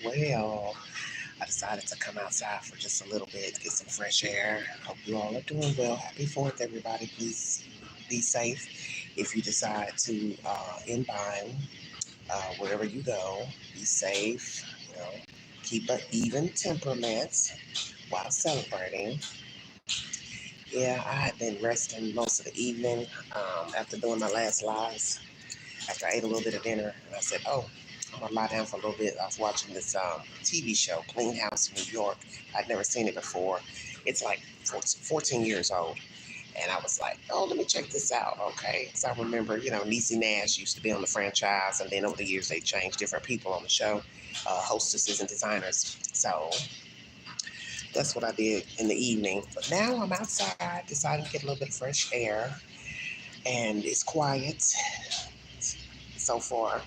Well, I decided to come outside for just a little bit, get some fresh air. Hope you all are doing well. Happy 4th, everybody. Please be safe if you decide to inbound wherever you go. Be safe, keep an even temperament while celebrating. Yeah, I had been resting most of the evening after doing my last lives. After I ate a little bit of dinner, and I said, "Oh, I'm gonna lie down for a little bit." I was watching this TV show, Clean House in New York. I'd never seen it before. It's like 14 years old, and I was like, "Oh, let me check this out." Okay, because I remember, Niecy Nash used to be on the franchise, and then over the years they changed different people on the show, hostesses and designers. So that's what I did in the evening. But now I'm outside, deciding to get a little bit of fresh air, and it's quiet so far.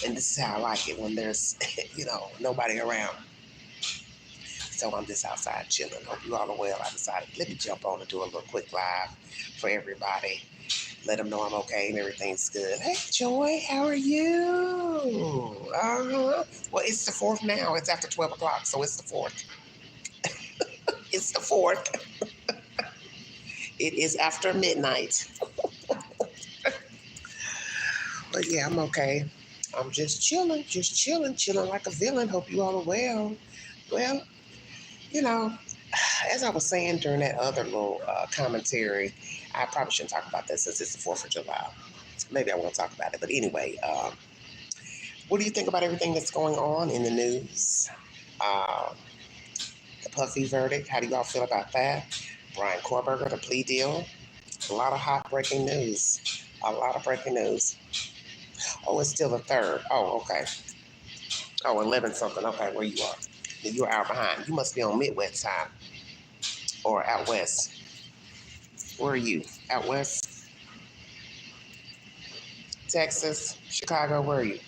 And this is how I like it when there's, nobody around. So I'm just outside chilling. Hope you all are well. I decided, let me jump on and do a little quick live for everybody. Let them know I'm okay and everything's good. Hey, Joy, how are you? Well, it's the 4th now. It's after 12 o'clock, so it's the 4th. It's the 4th. It is after midnight. But yeah, I'm okay. I'm just chilling like a villain. Hope you all are well. Well, you know, as I was saying during that other little commentary, I probably shouldn't talk about that since it's the 4th of July. Maybe I won't talk about it. But anyway, what do you think about everything that's going on in the news? Uh, the Puffy verdict, how do y'all feel about that? Bryan Kohberger, the plea deal. A lot of hot breaking news. A lot of breaking news. Oh, it's still the 3rd. Oh, okay. Oh, 11 something. Okay, where you are. You're out behind. You must be on Midwest time or out west. Where are you? Out west? Texas? Chicago? Where are you?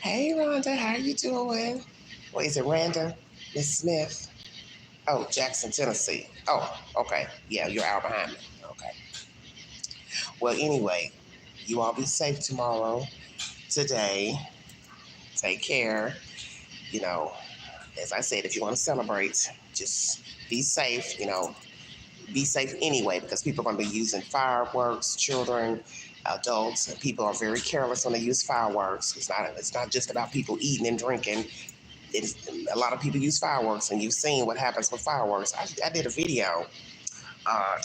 Hey, Rhonda. How are you doing? Well, is it Randa? Miss Smith? Oh, Jackson, Tennessee. Oh, okay. Yeah, you're out behind me. Okay. Well, anyway, you all be safe tomorrow, today. Take care. You know, as I said, if you want to celebrate, just be safe. Be safe anyway because people are going to be using fireworks, children, adults, and people are very careless when they use fireworks. It's not just about people eating and drinking. It's a lot of people use fireworks, and you've seen what happens with fireworks. I did a video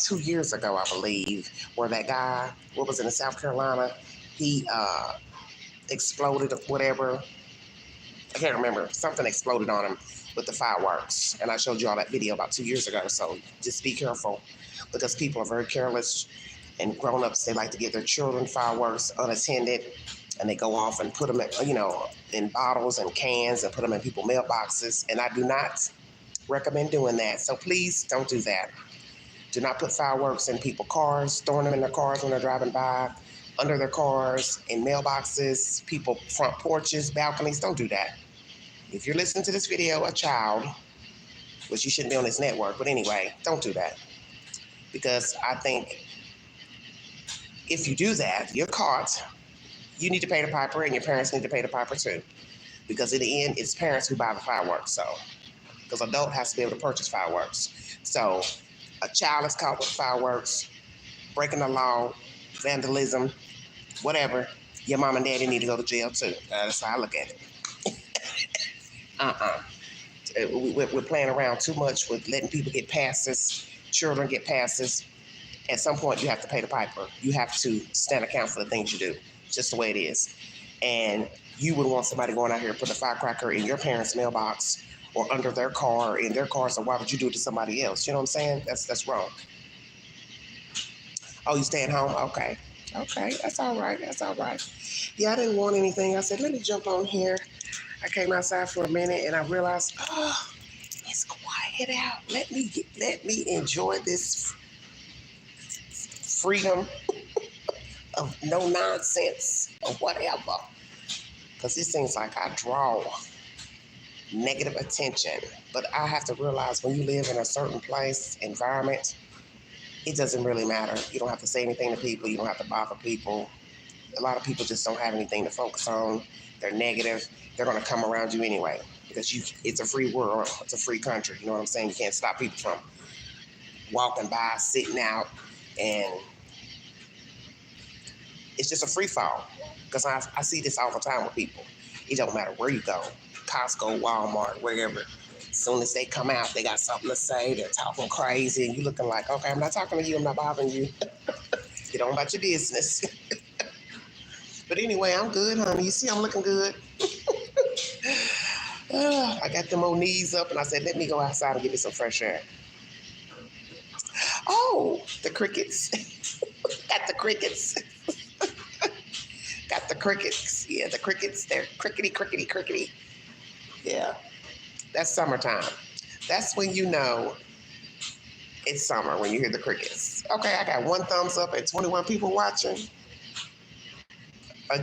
2 years ago, I believe, where that guy, what was it, in South Carolina, he exploded or whatever. I can't remember. Something exploded on him with the fireworks. And I showed you all that video about 2 years ago. So just be careful because people are very careless and grown-ups, they like to give their children fireworks unattended and they go off and put them in bottles and cans and put them in people's mailboxes. And I do not recommend doing that. So please don't do that. Do not put fireworks in people's cars, throwing them in their cars when they're driving by, under their cars, in mailboxes, people front porches, balconies. Don't do that. If you're listening to this video, a child, which you shouldn't be on this network, but anyway, don't do that. Because I think if you do that, you're caught. You need to pay the piper, and your parents need to pay the piper too. Because in the end, it's parents who buy the fireworks. So, because adult has to be able to purchase fireworks. So, a child is caught with fireworks, breaking the law, vandalism, whatever. Your mom and daddy need to go to jail too. That's how I look at it. We're playing around too much with letting people get passes, children get passes. At some point, you have to pay the piper. You have to stand account for the things you do. It's just the way it is. And you would want somebody going out here and put a firecracker in your parents' mailbox or under their car, in their car, so why would you do it to somebody else? You know what I'm saying? That's wrong. Oh, you staying home? Okay. Okay, that's all right. That's all right. Yeah, I didn't want anything. I said, let me jump on here. I came outside for a minute and I realized, oh, it's quiet out. Let me enjoy this freedom of no nonsense or whatever. Because it seems like I draw negative attention. But I have to realize when you live in a certain place, environment, it doesn't really matter. You don't have to say anything to people. You don't have to bother people. A lot of people just don't have anything to focus on. They're negative. They're going to come around you anyway because it's a free world. It's a free country. You know what I'm saying? You can't stop people from walking by, sitting out, and it's just a free fall. Because I see this all the time with people. It don't matter where you go, Costco, Walmart, wherever. As soon as they come out, they got something to say. They're talking crazy, and you looking like, okay, I'm not talking to you. I'm not bothering you. Get on about your business. But anyway, I'm good, honey. You see, I'm looking good. I got them old knees up, and I said, let me go outside and get me some fresh air. Oh, the crickets. Got the crickets. Got the crickets. Yeah, the crickets. They're crickety, crickety, crickety. Yeah, that's summertime. That's when you know it's summer, when you hear the crickets. Okay, I got 1 thumbs up and 21 people watching.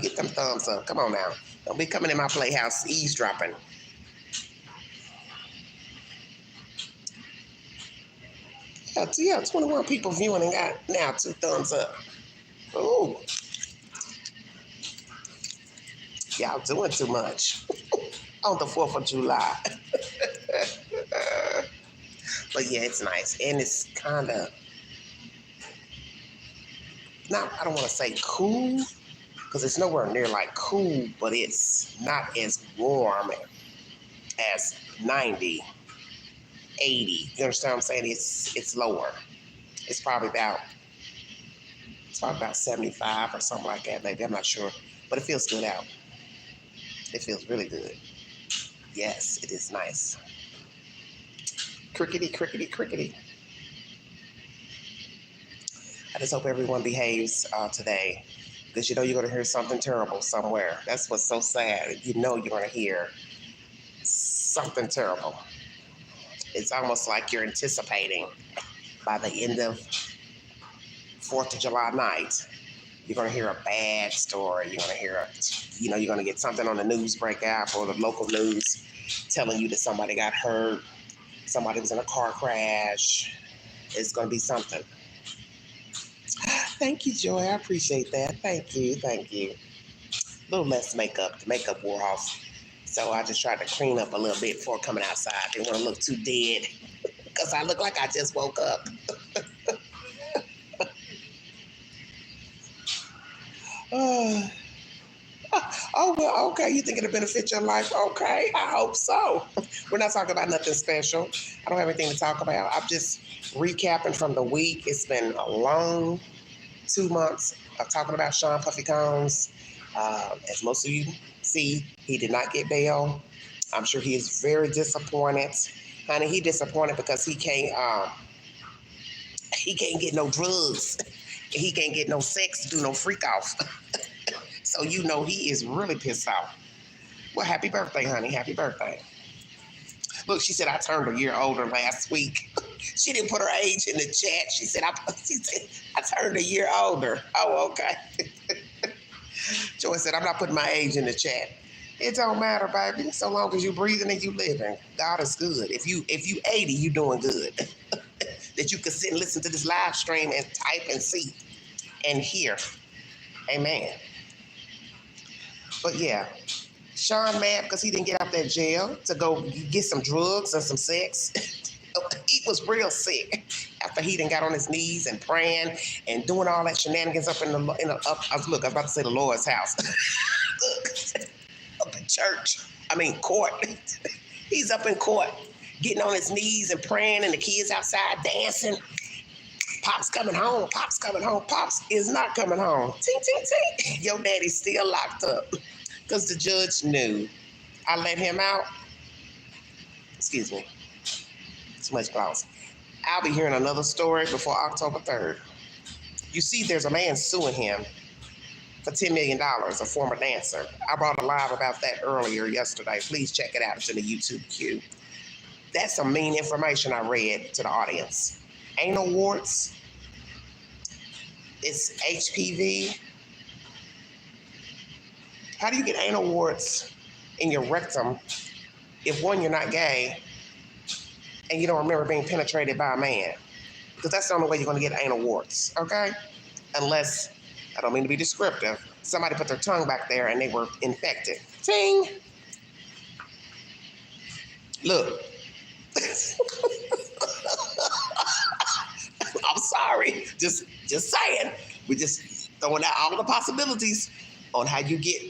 Get them thumbs up. Come on now. Don't be coming in my playhouse eavesdropping. Yeah, 21 people viewing and got now 2 thumbs up. Ooh. Y'all doing too much on the 4th of July. But yeah, it's nice. And it's kind of, I don't want to say cool, because it's nowhere near like cool, but it's not as warm as 90, 80. You understand what I'm saying? It's lower. It's probably about 75 or something like that, maybe. I'm not sure. But it feels good out. It feels really good. Yes, it is nice. Crickety, crickety, crickety. I just hope everyone behaves today, because you know you're going to hear something terrible somewhere. That's what's so sad. You know you're going to hear something terrible. It's almost like you're anticipating by the end of 4th of July night, you're going to hear a bad story. You're going to hear, you're going to get something on the news breakout or the local news telling you that somebody got hurt, somebody was in a car crash. It's going to be something. Thank you, Joy. I appreciate that. Thank you. Thank you. A little less makeup. The makeup wore off. So I just tried to clean up a little bit before coming outside. Didn't want to look too dead because I look like I just woke up. Oh, well, okay. You think it'll benefit your life? Okay, I hope so. We're not talking about nothing special. I don't have anything to talk about. I'm just recapping from the week. It's been a long 2 months of talking about Sean Puffy Combs. As most of you see, he did not get bail. I'm sure he is very disappointed. Honey, he disappointed because he can't get no drugs. He can't get no sex, do no freak off. So you know he is really pissed off. Well, happy birthday, honey. Happy birthday. Look, she said I turned a year older last week. She didn't put her age in the chat. She said I turned a year older. Oh, okay. Joy said I'm not putting my age in the chat. It don't matter, baby. So long as you breathing and you living, God is good. If you 80, you doing good. That you can sit and listen to this live stream and type and see and hear. Amen. But yeah, Sean mad because he didn't get out that jail to go get some drugs and some sex. He was real sick after he done got on his knees and praying and doing all that shenanigans up I was about to say the Lord's house. Up in church. Court. He's up in court, getting on his knees and praying, and the kids outside dancing. Pop's coming home. Pop's coming home. Pops is not coming home. Ting, ting, ting. Your daddy's still locked up because the judge knew. I let him out. Excuse me. Too much gloss. I'll be hearing another story before October 3rd. You see, there's a man suing him for $10 million, a former dancer. I brought a live about that earlier yesterday. Please check it out. It's in the YouTube queue. That's some mean information I read to the audience. Anal warts, it's HPV. How do you get anal warts in your rectum if, one, you're not gay and you don't remember being penetrated by a man? Because that's the only way you're going to get anal warts, okay? Unless, I don't mean to be descriptive, somebody put their tongue back there and they were infected. Ting! Look. I'm sorry. Just saying. We're just throwing out all the possibilities on how you get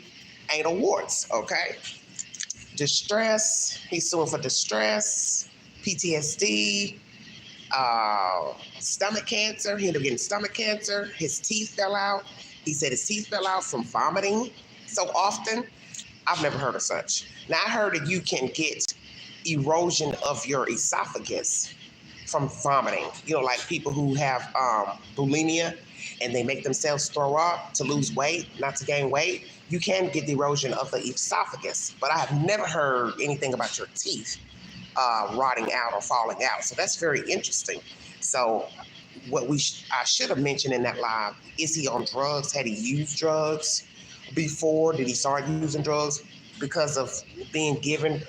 anal warts, okay? Distress. He's suing for distress, PTSD, stomach cancer. He ended up getting stomach cancer. His teeth fell out. He said his teeth fell out from vomiting so often. I've never heard of such. Now, I heard that you can get erosion of your esophagus from vomiting. You know, like people who have bulimia and they make themselves throw up to lose weight, not to gain weight. You can get the erosion of the esophagus, but I have never heard anything about your teeth rotting out or falling out. So that's very interesting. So what I should have mentioned in that live, is he on drugs? Had he used drugs before? Did he start using drugs because of being given,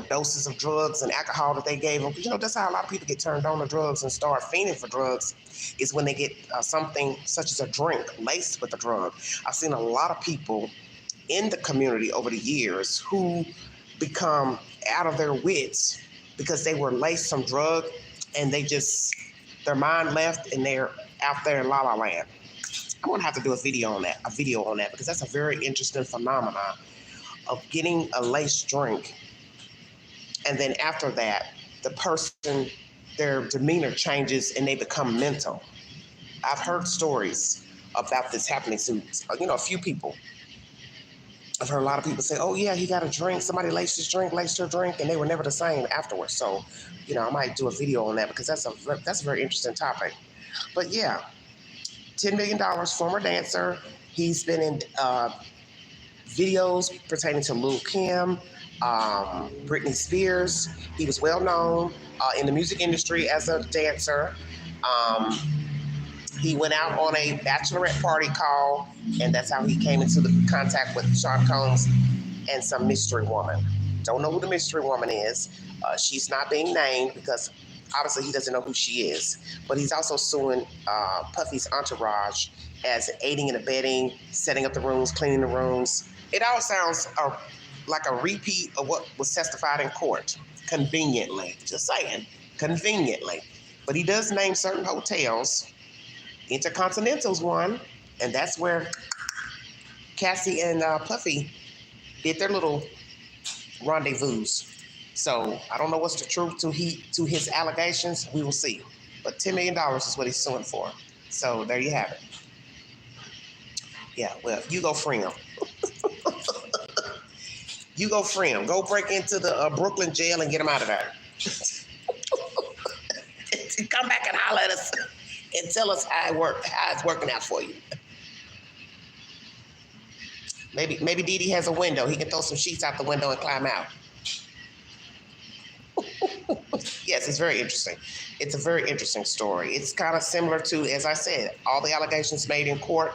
doses of drugs and alcohol that they gave him? That's how a lot of people get turned on to drugs and start fiending for drugs, is when they get something such as a drink laced with a drug. I've seen a lot of people in the community over the years who become out of their wits because they were laced some drug and their mind left and they're out there in la la land. I'm gonna have to do a video on that because that's a very interesting phenomenon of getting a laced drink. And then after that, the person, their demeanor changes and they become mental. I've heard stories about this happening to, a few people. I've heard a lot of people say, oh yeah, he got a drink. Somebody laced her drink, and they were never the same afterwards. So, I might do a video on that because that's a very interesting topic. But yeah, $10 million, former dancer. He's been in videos pertaining to Lil' Kim, Britney Spears. He was well known in the music industry as a dancer. He went out on a bachelorette party call, and that's how he came into the contact with Sean Combs and some mystery woman. Don't know who the mystery woman is. She's not being named because obviously he doesn't know who she is. But he's also suing Puffy's entourage as aiding and abetting, setting up the rooms, cleaning the rooms. It all sounds like a repeat of what was testified in court. Conveniently. Just saying. Conveniently. But he does name certain hotels. Intercontinental's one, and that's where Cassie and Puffy did their little rendezvous. So I don't know what's the truth to his allegations. We will see. But $10 million is what he's suing for. So there you have it. Yeah, well, you go free him. You go free him. Go break into the Brooklyn jail and get him out of there. Come back and holler at us and tell us how it's working out for you. Maybe Didi has a window. He can throw some sheets out the window and climb out. Yes, it's very interesting. It's a very interesting story. It's kind of similar to, as I said, all the allegations made in court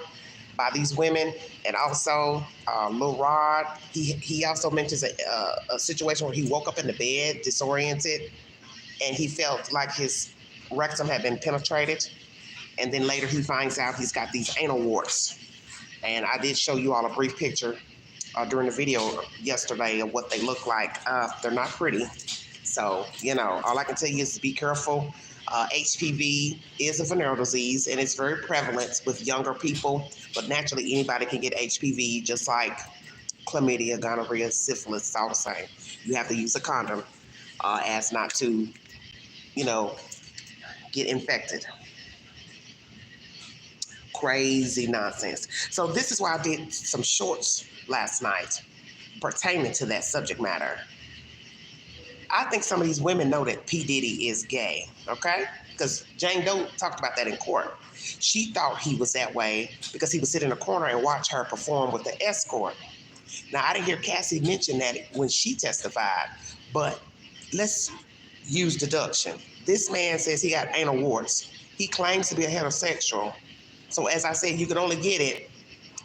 by these women, and also Lil Rod. He also mentions a situation where he woke up in the bed disoriented, and he felt like his rectum had been penetrated. And then later he finds out he's got these anal warts. And I did show you all a brief picture during the video yesterday of what they look like. They're not pretty. So, all I can tell you is to be careful. HPV is a venereal disease, and it's very prevalent with younger people. But naturally, anybody can get HPV, just like chlamydia, gonorrhea, syphilis. It's all the same. You have to use a condom as not to, get infected. Crazy nonsense. So this is why I did some shorts last night pertaining to that subject matter. I think some of these women know that P. Diddy is gay, okay? Because Jane Doe talked about that in court. She thought he was that way because he would sit in a corner and watch her perform with the escort. Now, I didn't hear Cassie mention that when she testified, but let's use deduction. This man says he got anal warts. He claims to be a heterosexual. So as I said, you can only get it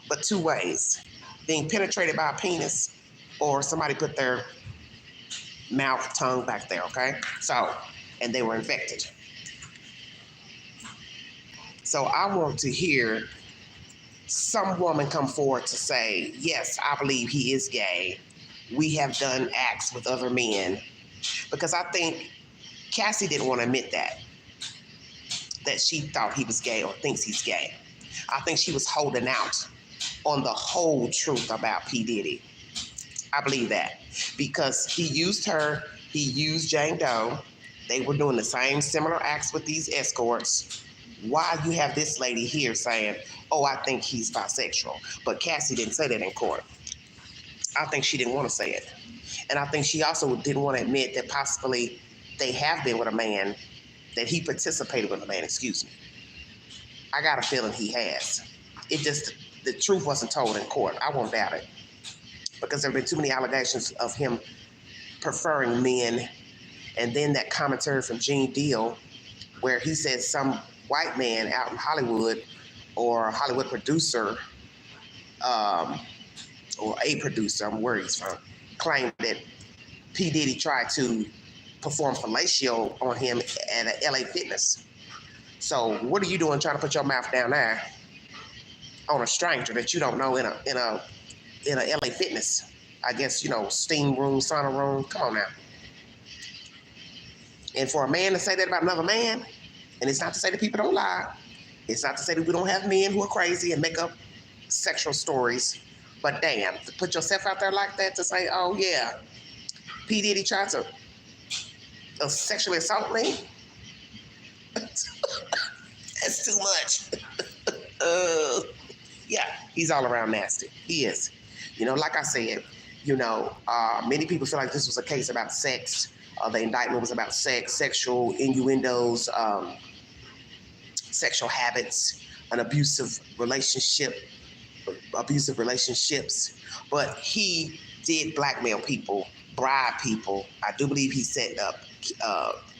but two ways. Being penetrated by a penis or somebody put their mouth, tongue back there, okay? So, and they were infected. So I want to hear some woman come forward to say, yes, I believe he is gay. We have done acts with other men. Because I think Cassie didn't want to admit that she thought he was gay or thinks he's gay. I think she was holding out on the whole truth about P. Diddy. I believe that. Because he used her, he used Jane Doe. They were doing the same similar acts with these escorts. Why you have this lady here saying, oh, I think he's bisexual. But Cassie didn't say that in court. I think she didn't want to say it. And I think she also didn't want to admit that possibly they have been with a man, that he participated with a man, excuse me. I got a feeling he has. It just, the truth wasn't told in court. I won't doubt it. Because there have been too many allegations of him preferring men. And then that commentary from Gene Deal, where he said some white man out in Hollywood or a Hollywood producer, or a producer, I'm where he's from, claimed that P. Diddy tried to perform fellatio on him at a LA Fitness. So what are you doing trying to put your mouth down there on a stranger that you don't know in a LA Fitness? I guess, steam room, sauna room. Come on now. And for a man to say that about another man, and it's not to say that people don't lie. It's not to say that we don't have men who are crazy and make up sexual stories. But damn, to put yourself out there like that, to say, oh yeah, P. Diddy tried to sexually assault me? That's too much. Yeah, he's all around nasty. He is. Like I said, many people feel like this was a case about sex. The indictment was about sex, sexual innuendos, sexual habits, an abusive relationships. But he did blackmail people, bribe people. I do believe he set up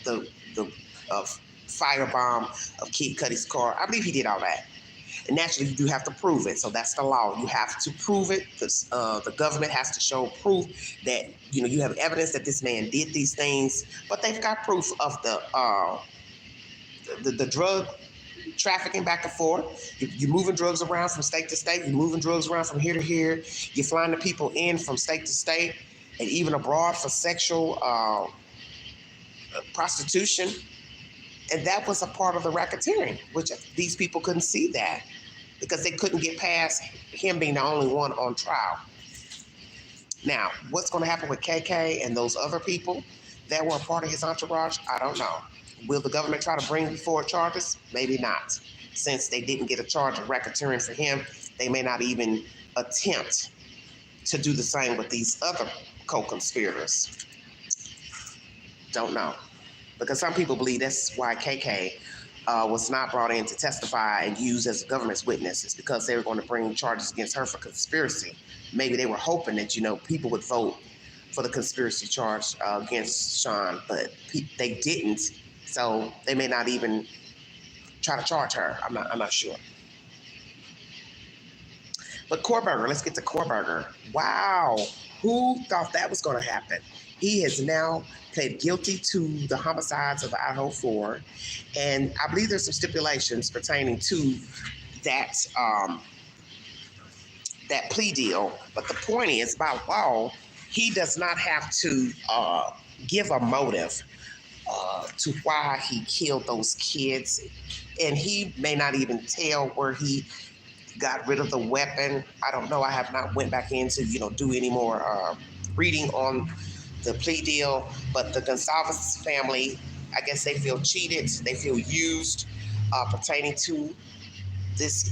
the firebomb of Kid Cudi's car. I believe he did all that. And naturally, you do have to prove it. So that's the law. You have to prove it. The government has to show proof that, you have evidence that this man did these things. But they've got proof of the drug trafficking back and forth. You're moving drugs around from state to state. You're moving drugs around from here to here. You're flying the people in from state to state and even abroad for sexual prostitution. And that was a part of the racketeering, which these people couldn't see that because they couldn't get past him being the only one on trial. Now, what's going to happen with KK and those other people that were a part of his entourage? I don't know. Will the government try to bring forward charges? Maybe not. Since they didn't get a charge of racketeering for him, they may not even attempt to do the same with these other co-conspirators. Don't know. Because some people believe that's why KK was not brought in to testify and used as a government's witness. It's because they were going to bring charges against her for conspiracy. Maybe they were hoping that, people would vote for the conspiracy charge against Sean, but they didn't. So they may not even try to charge her. I'm not sure. But Kohberger, let's get to Kohberger. Wow, who thought that was going to happen? He has now pled guilty to the homicides of Idaho 4, and I believe there's some stipulations pertaining to that that plea deal. But the point is, by law, he does not have to give a motive to why he killed those kids, and he may not even tell where he got rid of the weapon. I don't know. I have not went back in to do any more reading on the plea deal, but the Gonsalves family, I guess they feel cheated. They feel used pertaining to this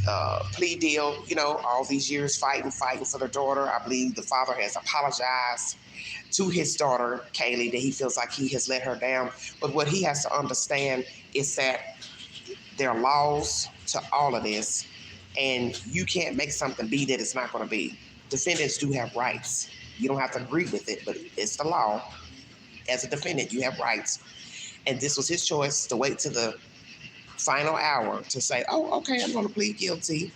plea deal. All these years fighting for their daughter. I believe the father has apologized to his daughter, Kaylee, that he feels like he has let her down. But what he has to understand is that there are laws to all of this, and you can't make something be that it's not going to be. Defendants do have rights. You don't have to agree with it, but it's the law. As a defendant, you have rights. And this was his choice to wait to the final hour to say, oh, okay, I'm going to plead guilty.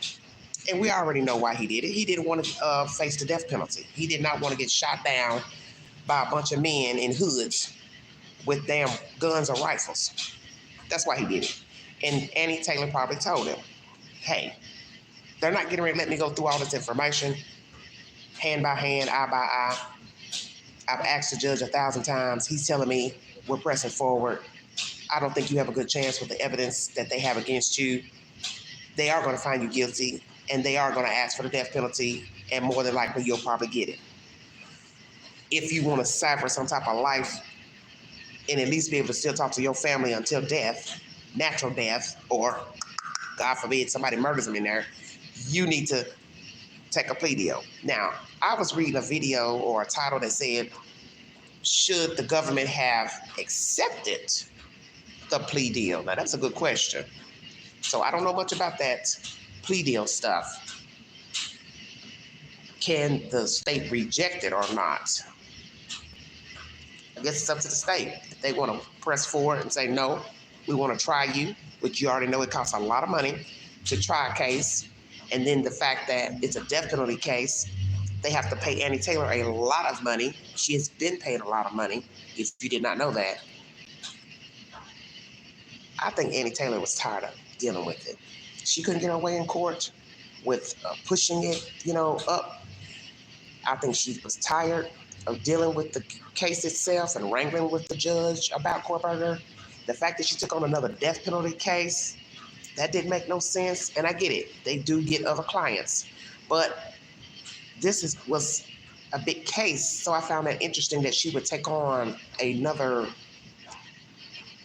And we already know why he did it. He didn't want to face the death penalty. He did not want to get shot down by a bunch of men in hoods with damn guns or rifles. That's why he did it. And Annie Taylor probably told him, hey, They're not getting ready to let me go through all this information, hand by hand, eye by eye. I've asked the judge 1,000 times. He's telling me we're pressing forward. I don't think you have a good chance with the evidence that they have against you. They are going to find you guilty, and they are going to ask for the death penalty, and more than likely you'll probably get it. If you want to suffer some type of life and at least be able to still talk to your family until death, natural death, or God forbid somebody murders them in there, you need to take a plea deal. Now, I was reading a video or a title that said, should the government have accepted the plea deal? Now, that's a good question. So I don't know much about that plea deal stuff. Can the state reject it or not? I guess it's up to the state. If they want to press forward and say, no, we want to try you, which you already know it costs a lot of money to try a case. And then the fact that it's a death penalty case, they have to pay Annie Taylor a lot of money. She has been paid a lot of money, if you did not know that. I think Annie Taylor was tired of dealing with it. She couldn't get her way in court with pushing it, up. I think she was tired of dealing with the case itself and wrangling with the judge about Kohberger. The fact that she took on another death penalty case, that didn't make no sense. And I get it. They do get other clients. But this was a big case. So I found that interesting that she would take on another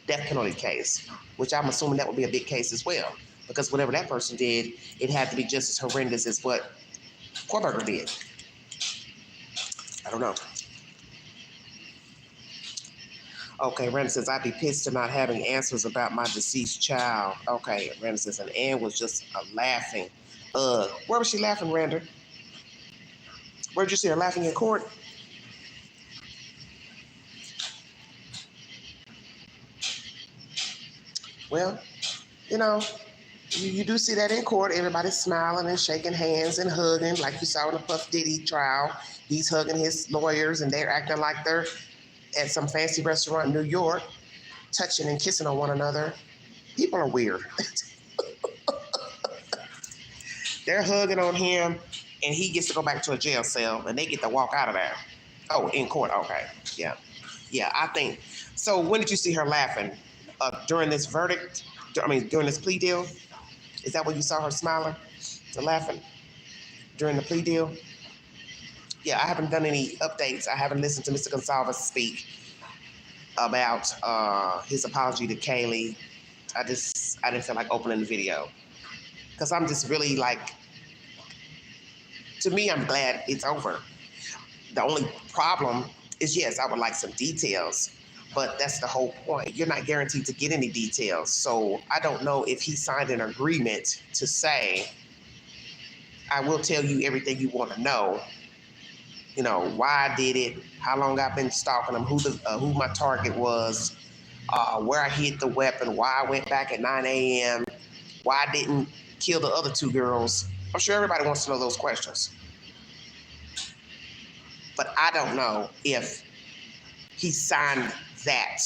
death penalty case, which I'm assuming that would be a big case as well. Because whatever that person did, it had to be just as horrendous as what Kohberger did. I don't know. Okay, Randa says, I'd be pissed to not having answers about my deceased child. Okay, Randa says, and Ann was just laughing. Where was she laughing, Randa? Where'd you see her laughing in court? Well, you do see that in court. Everybody's smiling and shaking hands and hugging, like you saw in the Puff Diddy trial. He's hugging his lawyers, and they're acting like they're at some fancy restaurant in New York, touching and kissing on one another. People are weird. They're hugging on him, and he gets to go back to a jail cell, and they get to walk out of there. Oh, in court. Okay. Yeah. Yeah, I think. So when did you see her laughing? During this verdict? During this plea deal? Is that when you saw her smiling and laughing? During the plea deal? Yeah, I haven't done any updates. I haven't listened to Mr. Gonsalves speak about his apology to Kaylee. I didn't feel like opening the video. Because I'm just really to me, I'm glad it's over. The only problem is, yes, I would like some details, but that's the whole point. You're not guaranteed to get any details. So I don't know if he signed an agreement to say, I will tell you everything you want to know. Why I did it, how long I've been stalking him, who my target was, where I hid the weapon, why I went back at 9 a.m., why I didn't kill the other two girls. I'm sure everybody wants to know those questions. But I don't know if he signed that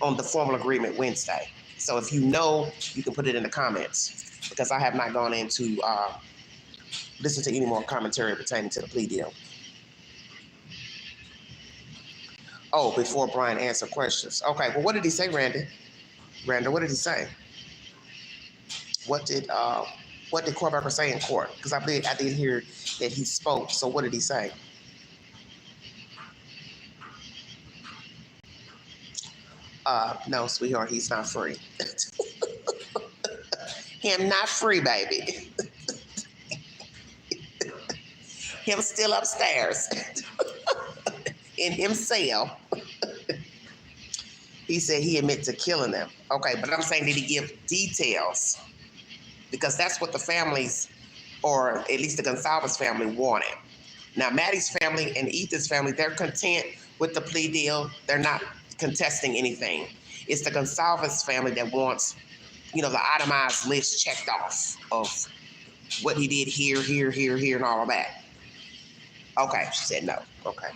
on the formal agreement Wednesday. So if you know, you can put it in the comments, because I have not gone into listen to any more commentary pertaining to the plea deal. Oh, before Bryan answered questions. Okay, well, what did he say, Randy? Randa, what did he say? What did Kohberger say in court? Because I did hear that he spoke. So what did he say? No, sweetheart, he's not free. Him not free, baby. Him still upstairs in him cell. He said he admitted to killing them. Okay, but I'm saying, did he give details? Because that's what the families, or at least the Gonsalves family, wanted. Now, Maddie's family and Ethan's family, they're content with the plea deal. They're not contesting anything. It's the Gonsalves family that wants, the itemized list checked off of what he did here, and all of that. Okay, she said no. Okay.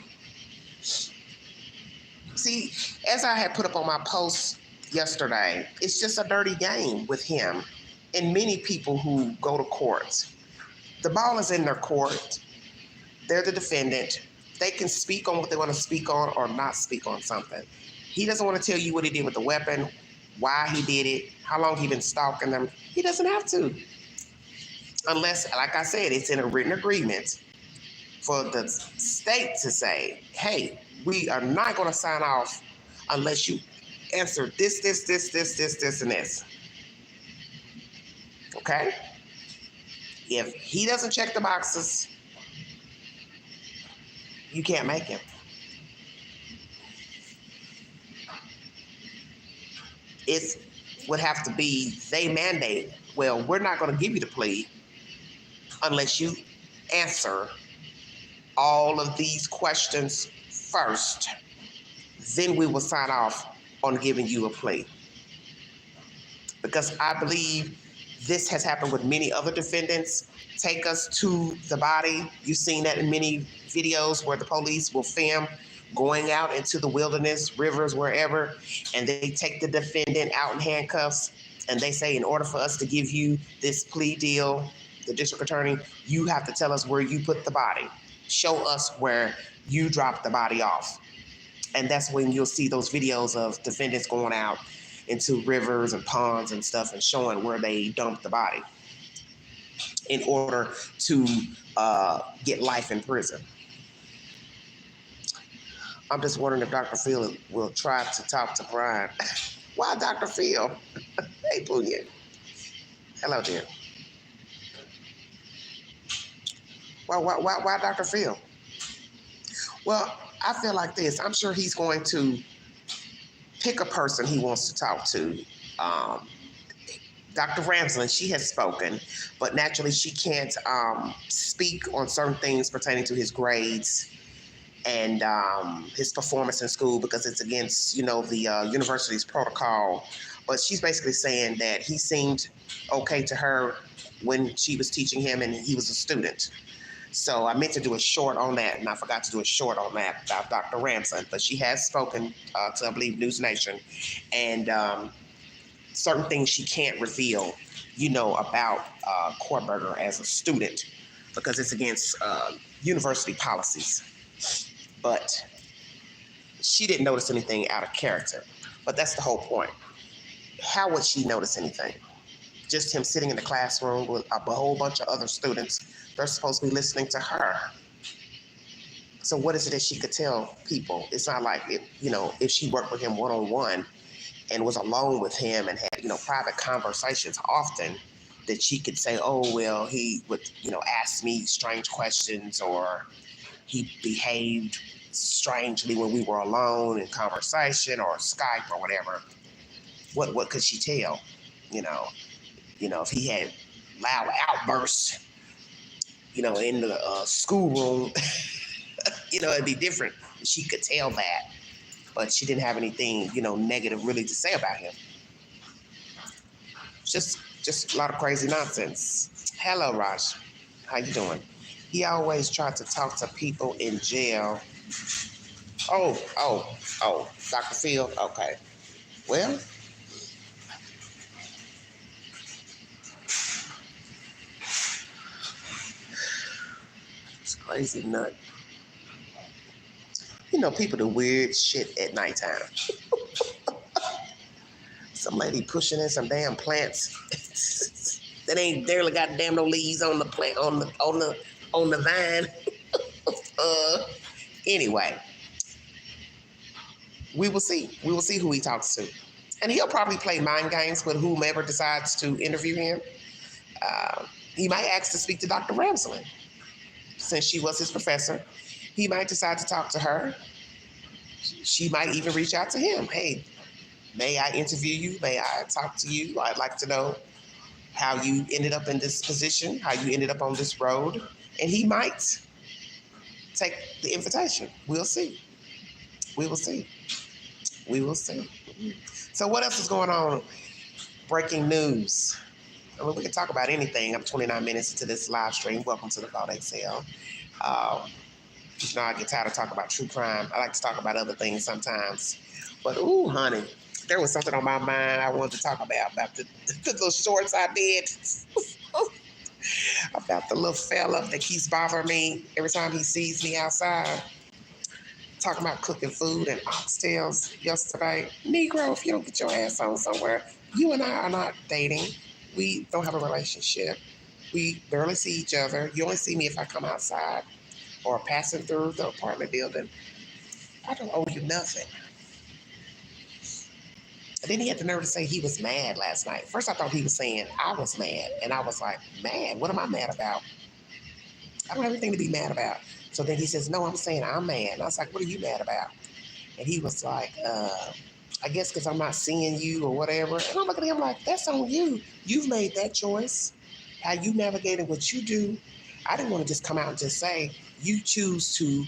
See, as I had put up on my post yesterday, it's just a dirty game with him. and many people who go to court, the ball is in their court. They're the defendant. They can speak on what they want to speak on or not speak on something. He doesn't want to tell you what he did with the weapon, why he did it, how long he been stalking them. He doesn't have to. Unless, like I said, it's in a written agreement for the state to say, hey, we are not going to sign off unless you answer this, and this. Okay? If he doesn't check the boxes, you can't make him. It would have to be, they mandate, well, we're not going to give you the plea unless you answer all of these questions first. Then we will sign off on giving you a plea. Because I believe this has happened with many other defendants. Take us to the body. You've seen that in many videos where the police will film going out into the wilderness, rivers, wherever, and they take the defendant out in handcuffs, and they say, in order for us to give you this plea deal, the district attorney, you have to tell us where you put the body. Show us where you dropped the body off. And that's when you'll see those videos of defendants going out into rivers and ponds and stuff and showing where they dumped the body in order to get life in prison. I'm just wondering if Dr. Phil will try to talk to Bryan. Why Dr. Phil? Hey, Punya. Hello, dear. Why Dr. Phil? Well, I feel like this. I'm sure he's going to pick a person he wants to talk to. Dr. Ramsland, she has spoken, but naturally she can't speak on certain things pertaining to his grades and his performance in school because it's against, the university's protocol. But she's basically saying that he seemed okay to her when she was teaching him and he was a student. So I meant to do a short on that, and I forgot to do a short on that about Dr. Ramsland. But she has spoken to, I believe, News Nation, and certain things she can't reveal, about Kohberger as a student because it's against university policies. But she didn't notice anything out of character. But that's the whole point. How would she notice anything? Just him sitting in the classroom with a whole bunch of other students. They're supposed to be listening to her. So what is it that she could tell people? It's not like, if she worked with him one-on-one and was alone with him and had, private conversations often, that she could say, oh, well, he would, ask me strange questions, or he behaved strangely when we were alone in conversation or Skype or whatever. What could she tell? If he had loud outbursts, in the schoolroom, it'd be different. She could tell that, but she didn't have anything, negative really to say about him. Just a lot of crazy nonsense. Hello, Raj. How you doing? He always tried to talk to people in jail. Oh, Dr. Phil. Okay. Well, crazy nut. People do weird shit at nighttime. Some lady pushing in some damn plants that ain't barely got damn no leaves on the plant on the vine. Anyway, we will see. We will see who he talks to, and he'll probably play mind games with whomever decides to interview him. He might ask to speak to Dr. Ramsland. Since she was his professor, he might decide to talk to her. She might even reach out to him. Hey, may I interview you? May I talk to you? I'd like to know how you ended up in this position, how you ended up on this road. And he might take the invitation. We'll see. We will see. We will see. So what else is going on? Breaking news. We can talk about anything. I'm 29 minutes into this live stream. Welcome to the Thought Exhale. I get tired of talking about true crime. I like to talk about other things sometimes. But, ooh, honey, There was something on my mind I wanted to talk about the little shorts I did. About the little fella that keeps bothering me every time he sees me outside. Talking about cooking food and oxtails yesterday. Negro, if you don't get your ass on somewhere, you and I are not dating. We don't have a relationship. We barely see each other. You only see me if I come outside or passing through the apartment building. I don't owe you nothing. And then he had the nerve to say he was mad last night. First, I thought he was saying I was mad. And I was like, mad? What am I mad about? I don't have anything to be mad about. So then he says, no, I'm saying I'm mad. And I was like, what are you mad about? And he was like, I guess because I'm not seeing you or whatever. And I'm looking at him like, that's on you. You've made that choice. How you navigated what you do. I didn't want to just come out and just say, you choose to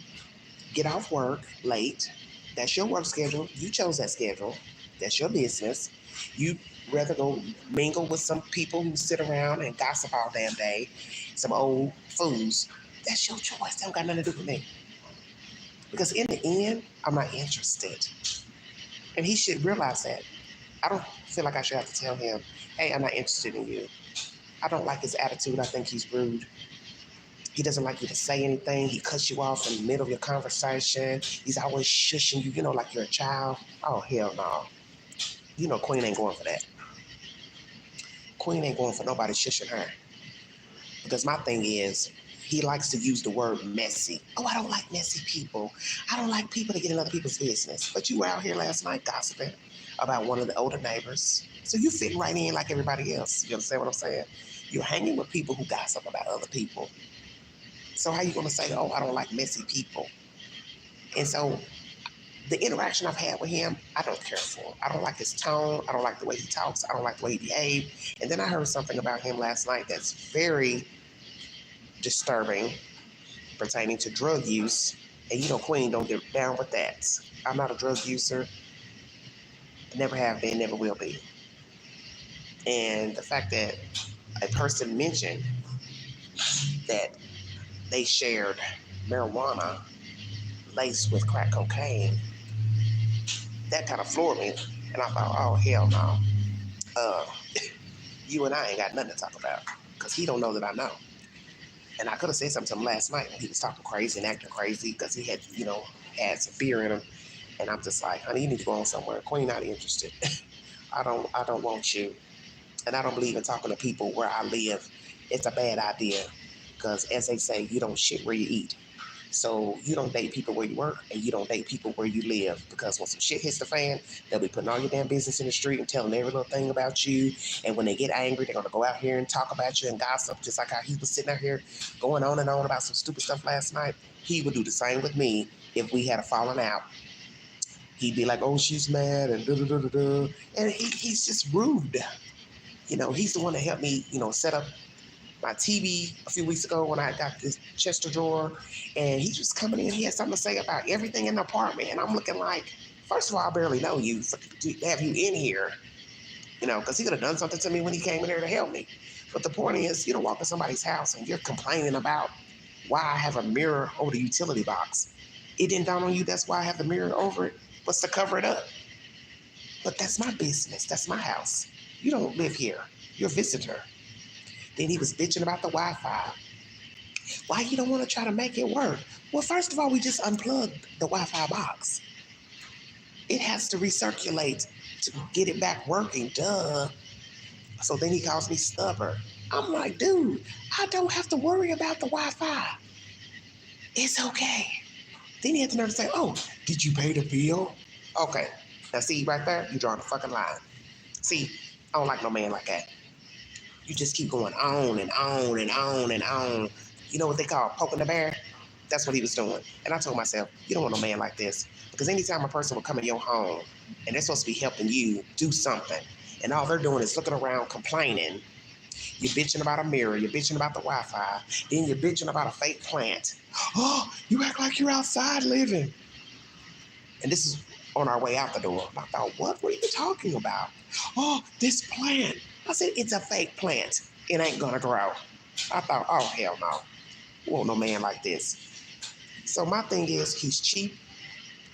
get off work late. That's your work schedule. You chose that schedule. That's your business. You rather go mingle with some people who sit around and gossip all damn day, some old fools. That's your choice. That don't got nothing to do with me. Because in the end, I'm not interested. And he should realize that. I don't feel like I should have to tell him, hey, I'm not interested in you. I don't like his attitude. I think he's rude. He doesn't like you to say anything. He cuts you off in the middle of your conversation. He's always shushing you, like you're a child. Oh, hell no. Queen ain't going for that. Queen ain't going for nobody shushing her. Because my thing is, he likes to use the word messy. Oh, I don't like messy people. I don't like people that get in other people's business. But you were out here last night gossiping about one of the older neighbors. So you fit right in like everybody else. You understand what I'm saying? You're hanging with people who gossip about other people. So how you going to say, oh, I don't like messy people? And so the interaction I've had with him, I don't care for. I don't like his tone. I don't like the way he talks. I don't like the way he behaves. And then I heard something about him last night that's very disturbing pertaining to drug use. And Queen don't get down with that. I'm not a drug user. Never have been, never will be. And the fact that a person mentioned that they shared marijuana laced with crack cocaine, that kind of floored me. And I thought, oh, hell no. You and I ain't got nothing to talk about because he don't know that I know. And I could have said something to him last night when he was talking crazy and acting crazy because he had, had some beer in him. And I'm just like, honey, you need to go on somewhere. Queen, not interested. I don't want you. And I don't believe in talking to people where I live. It's a bad idea because, as they say, you don't shit where you eat. So you don't date people where you work and you don't date people where you live because when some shit hits the fan, they'll be putting all your damn business in the street and telling every little thing about you. And when they get angry, they're going to go out here and talk about you and gossip, just like how he was sitting out here going on and on about some stupid stuff last night. He would do the same with me if we had a falling out. He'd be like, oh, she's mad and da-da-da-da-da. And he's just rude. He's the one that helped me, set up my TV a few weeks ago when I got this Chester drawer, and he was coming in. He had something to say about everything in the apartment, and I'm looking like, first of all, I barely know you to have you in here, because he could have done something to me when he came in here to help me. But the point is, you don't walk in somebody's house and you're complaining about why I have a mirror over the utility box. It didn't dawn on you that's why I have the mirror over it, was to cover it up. But that's my business. That's my house. You don't live here. You're a visitor. Then he was bitching about the Wi-Fi. Why you don't want to try to make it work? Well, first of all, we just unplugged the Wi-Fi box. It has to recirculate to get it back working, duh. So then he calls me stubborn. I'm like, dude, I don't have to worry about the Wi-Fi. It's okay. Then he had the nerve to say, oh, did you pay the bill? Okay, now see right there, you drawing a fucking line. See, I don't like no man like that. You just keep going on and on and on and on. You know what they call poking the bear? That's what he was doing. And I told myself, you don't want no man like this. Because anytime a person will come in your home and they're supposed to be helping you do something, and all they're doing is looking around complaining, you're bitching about a mirror, you're bitching about the Wi-Fi, then you're bitching about a fake plant. Oh, you act like you're outside living. And this is on our way out the door. I thought, what are you talking about? Oh, this plant. I said, it's a fake plant. It ain't gonna grow. I thought, oh, hell no. Want no man like this. So my thing is, he's cheap.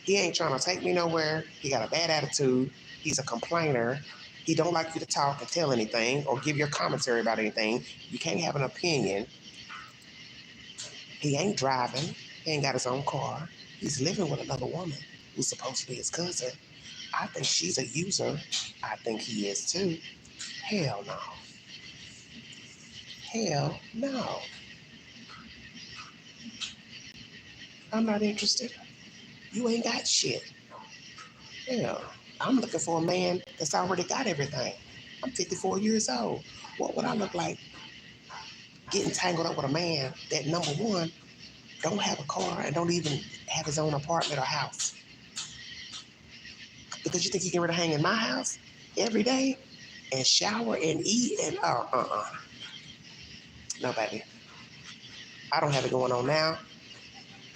He ain't trying to take me nowhere. He got a bad attitude. He's a complainer. He don't like you to talk and tell anything or give your commentary about anything. You can't have an opinion. He ain't driving. He ain't got his own car. He's living with another woman who's supposed to be his cousin. I think she's a user. I think he is too. Hell no. Hell no. I'm not interested. You ain't got shit. Hell, I'm looking for a man that's already got everything. I'm 54 years old. What would I look like getting tangled up with a man that, number one, don't have a car and don't even have his own apartment or house? Because you think he can really hang in my house every day and shower and eat and no, baby. I don't have it going on now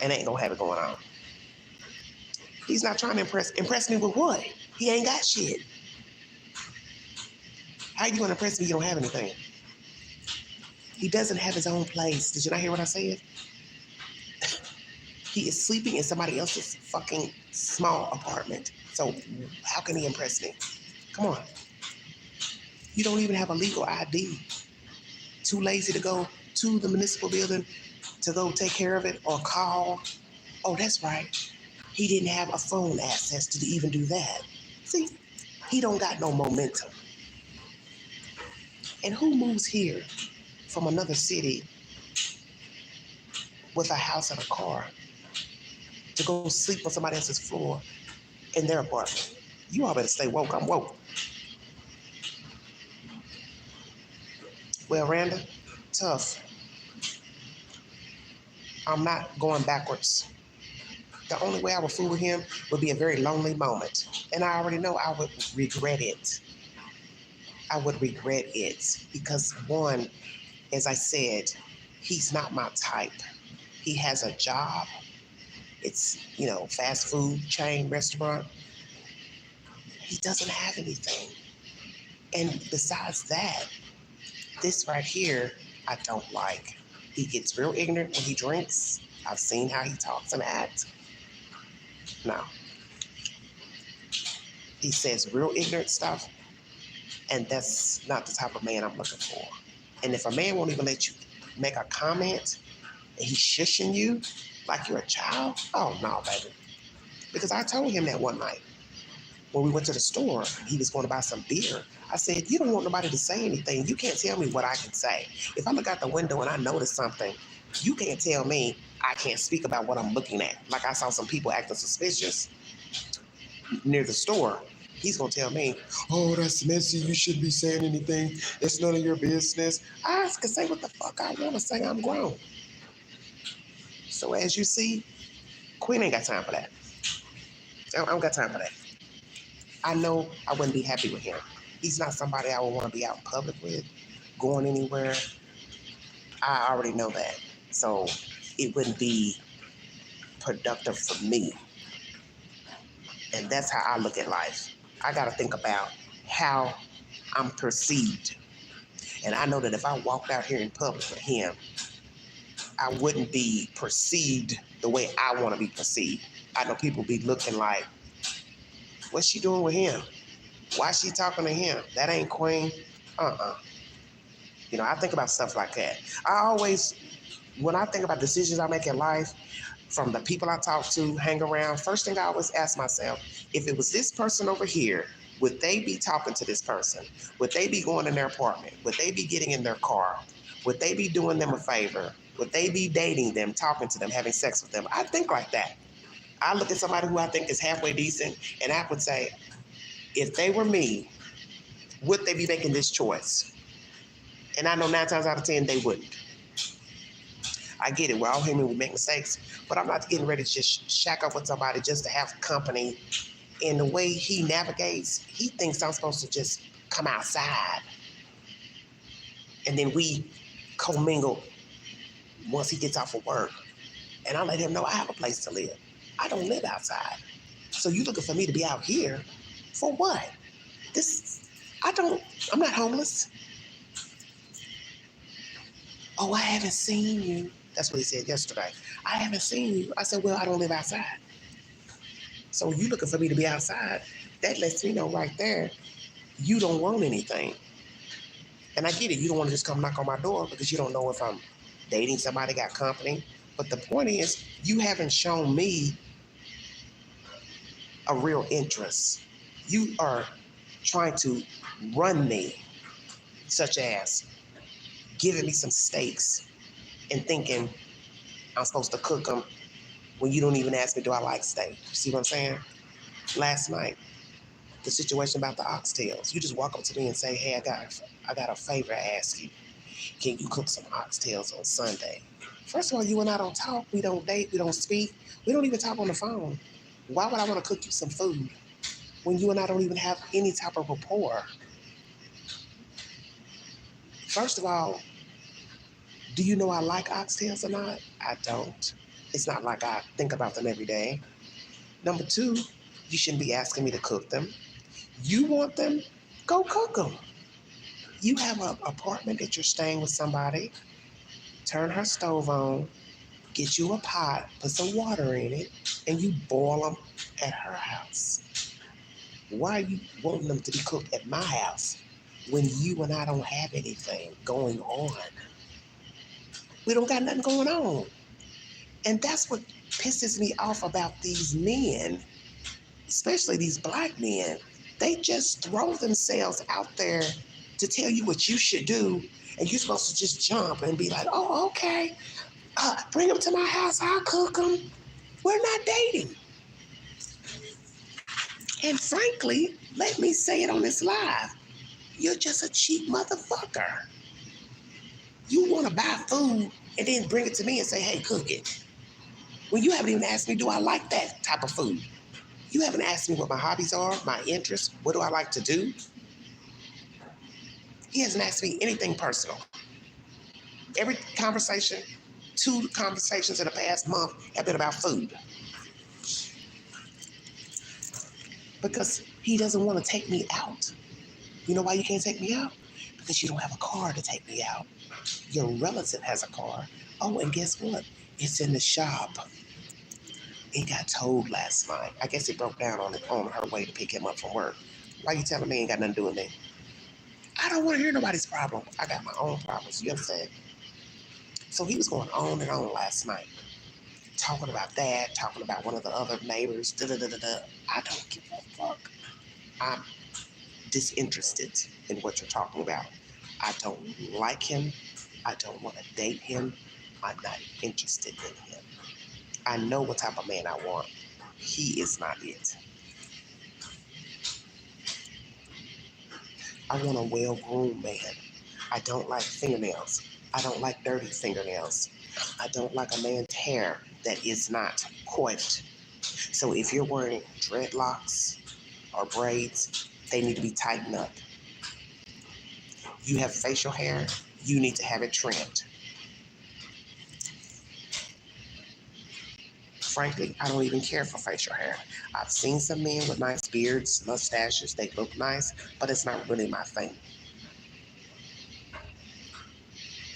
and ain't gonna have it going on. He's not trying to impress me with what? He ain't got shit. How you gonna impress me? You don't have anything. He doesn't have his own place. Did you not hear what I said? He is sleeping in somebody else's fucking small apartment. So how can he impress me? Come on. You don't even have a legal ID. Too lazy to go to the municipal building to go take care of it or call. Oh, that's right. He didn't have a phone access to even do that. See, he don't got no momentum. And who moves here from another city with a house and a car to go sleep on somebody else's floor in their apartment? You all better stay woke. I'm woke. Well, Randa, tough. I'm not going backwards. The only way I would fool with him would be a very lonely moment. And I already know I would regret it. I would regret it because, one, as I said, he's not my type. He has a job. It's, fast food chain restaurant. He doesn't have anything. And besides that, this right here, I don't like. He gets real ignorant when he drinks. I've seen how he talks and acts. No. He says real ignorant stuff, and that's not the type of man I'm looking for. And if a man won't even let you make a comment, and he's shushing you like you're a child, oh, no, baby. Because I told him that one night when we went to the store, he was going to buy some beer. I said, you don't want nobody to say anything. You can't tell me what I can say. If I look out the window and I notice something, you can't tell me I can't speak about what I'm looking at. Like I saw some people acting suspicious near the store. He's going to tell me, oh, that's messy. You shouldn't be saying anything. It's none of your business. I can say what the fuck I want to say. I'm grown. So as you see, Queen ain't got time for that. I don't got time for that. I know I wouldn't be happy with him. He's not somebody I would want to be out in public with, going anywhere. I already know that. So it wouldn't be productive for me. And that's how I look at life. I got to think about how I'm perceived. And I know that if I walked out here in public with him, I wouldn't be perceived the way I want to be perceived. I know people be looking like, what's she doing with him? Why is she talking to him? That ain't Queen. I think about stuff like that. When I think about decisions I make in life, from the people I talk to, hang around, first thing I always ask myself, if it was this person over here, would they be talking to this person? Would they be going in their apartment? Would they be getting in their car? Would they be doing them a favor? Would they be dating them, talking to them, having sex with them? I think like that. I look at somebody who I think is halfway decent, and I would say, if they were me, would they be making this choice? And I know 9 times out of 10, they wouldn't. I get it. We're all human. We make mistakes. But I'm not getting ready to just shack up with somebody just to have company. And the way he navigates, he thinks I'm supposed to just come outside. And then we commingle once he gets off of work. And I let him know I have a place to live. I don't live outside. So you looking for me to be out here for what? I'm not homeless. Oh, I haven't seen you. That's what he said yesterday. I haven't seen you. I said, well, I don't live outside. So you looking for me to be outside that lets me know right there, you don't want anything. And I get it. You don't want to just come knock on my door because you don't know if I'm dating somebody, got company. But the point is, you haven't shown me a real interest. You are trying to run me, such as giving me some steaks and thinking I'm supposed to cook them when you don't even ask me, do I like steak? You see what I'm saying? Last night, the situation about the oxtails. You just walk up to me and say, hey, I got a favor to ask you. Can you cook some oxtails on Sunday? First of all, you and I don't talk. We don't date. We don't speak. We don't even talk on the phone. Why would I want to cook you some food when you and I don't even have any type of rapport? First of all, do you know I like oxtails or not? I don't. It's not like I think about them every day. Number two, you shouldn't be asking me to cook them. You want them? Go cook them. You have an apartment that you're staying with somebody. Turn her stove on, get you a pot, put some water in it, and you boil them at her house. Why are you wanting them to be cooked at my house when you and I don't have anything going on? We don't got nothing going on. And that's what pisses me off about these men, especially these black men. They just throw themselves out there to tell you what you should do, and you're supposed to just jump and be like, oh, okay, bring them to my house, I'll cook them. We're not dating. And frankly, let me say it on this live, you're just a cheap motherfucker. You want to buy food and then bring it to me and say, hey, cook it. When you haven't even asked me, do I like that type of food? You haven't asked me what my hobbies are, my interests, what do I like to do? He hasn't asked me anything personal. Every conversation, 2 conversations in the past month have been about food. Because he doesn't want to take me out. You know why you can't take me out? Because you don't have a car to take me out. Your relative has a car. Oh, and guess what? It's in the shop. It got towed last night. I guess it broke down on her way to pick him up from work. Why you telling me ain't got nothing to do with me? I don't want to hear nobody's problem. I got my own problems. You understand? So he was going on and on last night, talking about that, talking about one of the other neighbors. Da-da-da-da-da. I don't give a fuck. I'm disinterested in what you're talking about. I don't like him. I don't want to date him. I'm not interested in him. I know what type of man I want. He is not it. I want a well-groomed man. I don't like fingernails. I don't like dirty fingernails. I don't like a man's hair that is not coiffed. So if you're wearing dreadlocks or braids, they need to be tightened up. You have facial hair, you need to have it trimmed. Frankly, I don't even care for facial hair. I've seen some men with nice beards, mustaches, they look nice, but it's not really my thing.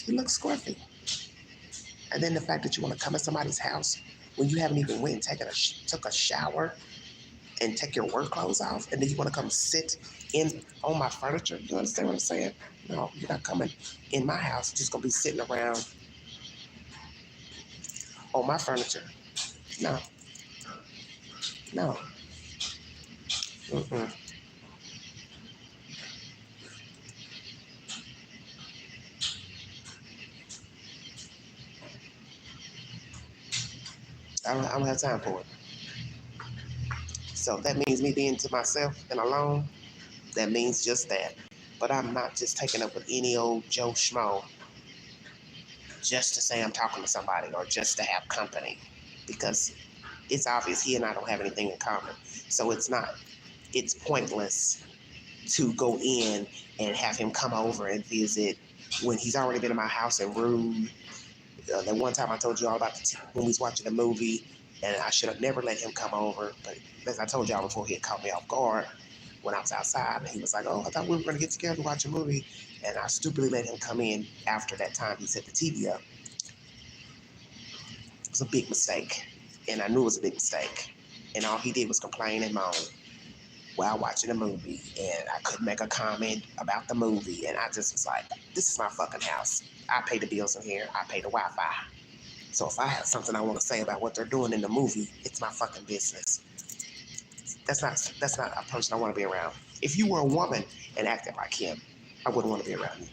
You look scruffy. And then the fact that you want to come to somebody's house when you haven't even went and took a shower and take your work clothes off, and then you want to come sit in on my furniture. You understand what I'm saying? No, you're not coming in my house. You're just gonna be sitting around on my furniture. No, no. Mm-mm. I don't have time for it. So that means me being to myself and alone. That means just that. But I'm not just taking up with any old Joe Schmo just to say I'm talking to somebody or just to have company, because it's obvious he and I don't have anything in common. So it's pointless to go in and have him come over and visit when he's already been in my house and rude. That one time I told you all about when we was watching a movie, and I should have never let him come over. But as I told y'all before, he had caught me off guard when I was outside. And he was like, oh, I thought we were going to get together and watch a movie. And I stupidly let him come in after that time he set the TV up. It was a big mistake. And I knew it was a big mistake. And all he did was complain and moan. while watching a movie, and I couldn't make a comment about the movie, and I just was like, this is my fucking house. I pay the bills in here. I pay the Wi-Fi. So if I have something I want to say about what they're doing in the movie, it's my fucking business. That's not a person I want to be around. If you were a woman and acted like him, I wouldn't want to be around you.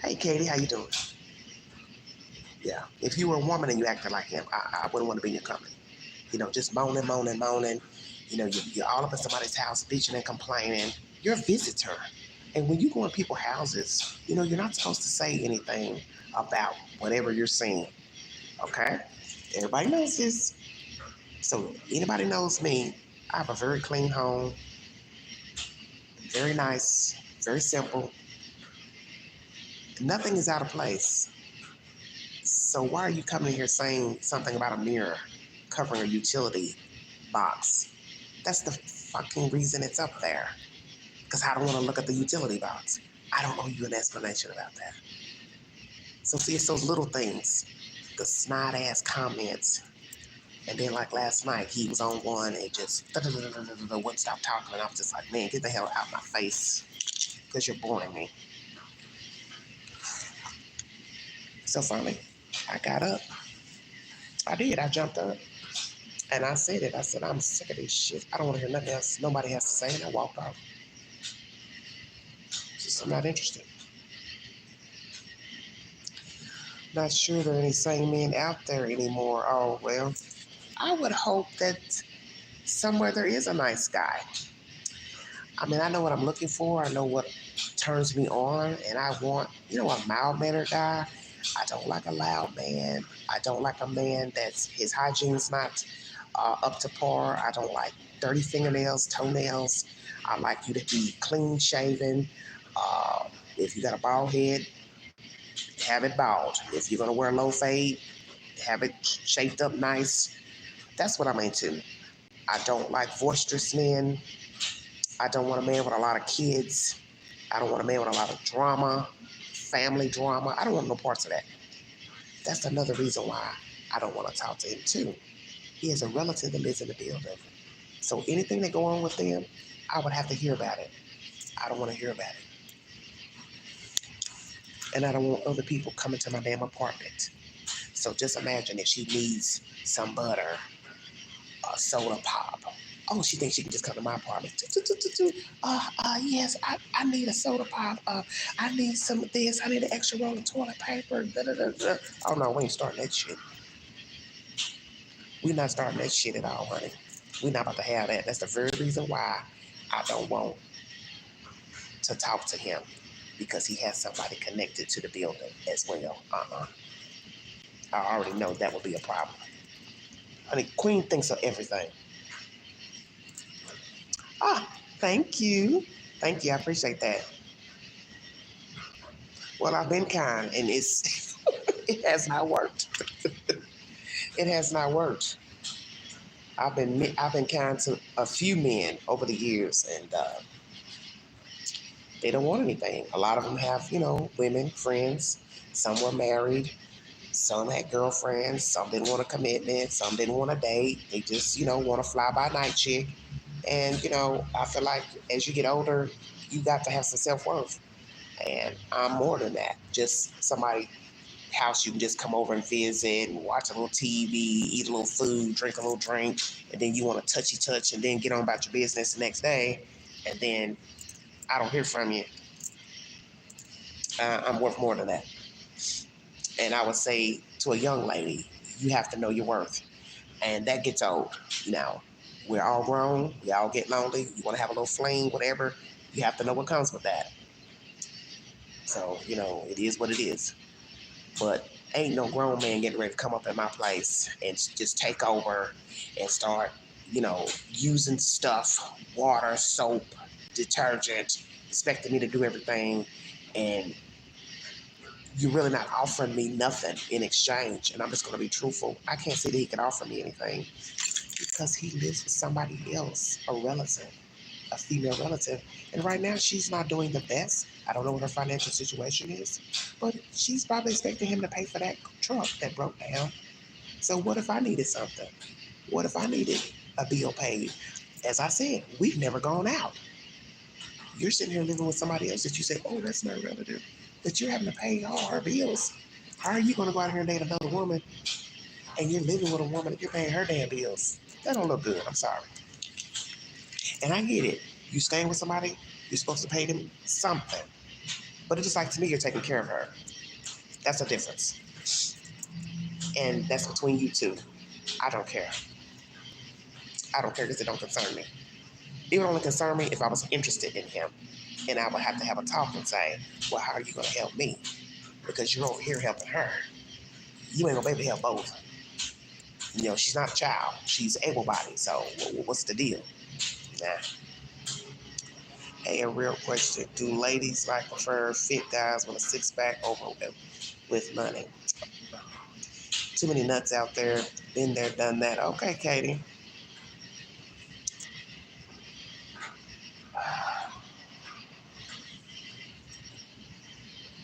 Hey, Katie, how you doing? Yeah. If you were a woman and you acted like him, I wouldn't want to be in your company. Just moaning, moaning, moaning. You're all up in somebody's house, bitching and complaining. You're a visitor. And when you go in people's houses, you're not supposed to say anything about whatever you're seeing. Okay? Everybody knows this. So anybody knows me, I have a very clean home, very nice, very simple. Nothing is out of place. So why are you coming here saying something about a mirror covering a utility box? That's the fucking reason it's up there. Because I don't want to look at the utility box. I don't owe you an explanation about that. So see, it's those little things, the snide ass comments. And then like last night, he was on one and just wouldn't stop talking. And I was just like, man, get the hell out of my face. Because you're boring me. So finally, I got up. I did. I jumped up. And I said it. I said, I'm sick of this shit. I don't want to hear nothing else nobody has to say. And I walked off. Just, I'm not interested. Not sure there are any sane men out there anymore. Oh, well, I would hope that somewhere there is a nice guy. I mean, I know what I'm looking for. I know what turns me on. And I want, a mild-mannered guy. I don't like a loud man. I don't like a man that's his hygiene's not up to par. I don't like dirty fingernails, toenails. I like you to be clean shaven. If you got a bald head, have it bald. If you're gonna wear a low fade, have it shaped up nice. That's what I'm into. I don't like boisterous men. I don't want a man with a lot of kids. I don't want a man with a lot of drama, family drama. I don't want no parts of that. That's another reason why I don't want to talk to him too. He has a relative that lives in the building. So anything that go on with them, I would have to hear about it. I don't want to hear about it. And I don't want other people coming to my damn apartment. So just imagine if she needs some butter, a soda pop. Oh, she thinks she can just come to my apartment. Yes, I need a soda pop. I need some of this. I need an extra roll of toilet paper. Oh, no, we ain't starting that shit. We're not starting that shit at all, honey. We're not about to have that. That's the very reason why I don't want to talk to him, because he has somebody connected to the building as well. I already know that would be a problem. Honey, Queen thinks of everything. Thank you. Thank you. I appreciate that. Well, I've been kind, and it has not worked. It has not worked. I've been kind to a few men over the years, and they don't want anything. A lot of them have, women, friends. Some were married. Some had girlfriends. Some didn't want a commitment. Some didn't want a date. They just, want a fly-by-night chick. And, I feel like as you get older, you got to have some self-worth. And I'm more than that. Just somebody house you can just come over and visit and watch a little TV, eat a little food, drink a little drink, and then you want to touch and then get on about your business the next day. And then I don't hear from you. I'm worth more than that. And I would say to a young lady, you have to know your worth. And that gets old. We're all grown. We all get lonely. You want to have a little fling, whatever. You have to know what comes with that. So, it is what it is. But ain't no grown man getting ready to come up in my place and just take over and start, using stuff, water, soap, detergent, expecting me to do everything. And you're really not offering me nothing in exchange. And I'm just going to be truthful. I can't say that he can offer me anything because he lives with somebody else, a relative, a female relative. And right now, she's not doing the best. I don't know what her financial situation is, but she's probably expecting him to pay for that truck that broke down. So what if I needed something? What if I needed a bill paid. As I said, we've never gone out. You're sitting here living with somebody else that you say, oh, that's my relative. But you're having to pay all her bills. How are you going to go out here and date another woman and you're living with a woman and you're paying her damn bills? That don't look good. I'm sorry. And I get it. You staying with somebody, you're supposed to pay them something. But it's just like, to me, you're taking care of her. That's a difference. And that's between you two. I don't care. I don't care because it don't concern me. It would only concern me if I was interested in him. And I would have to have a talk and say, well, how are you going to help me? Because you're over here helping her. You ain't going to be able to help both. You know, she's not a child. She's able-bodied. So what's the deal? Nah. Hey, a real question. Do ladies like prefer fit guys with a six-pack over with money? Too many nuts out there. Been there, done that. Okay, Katie.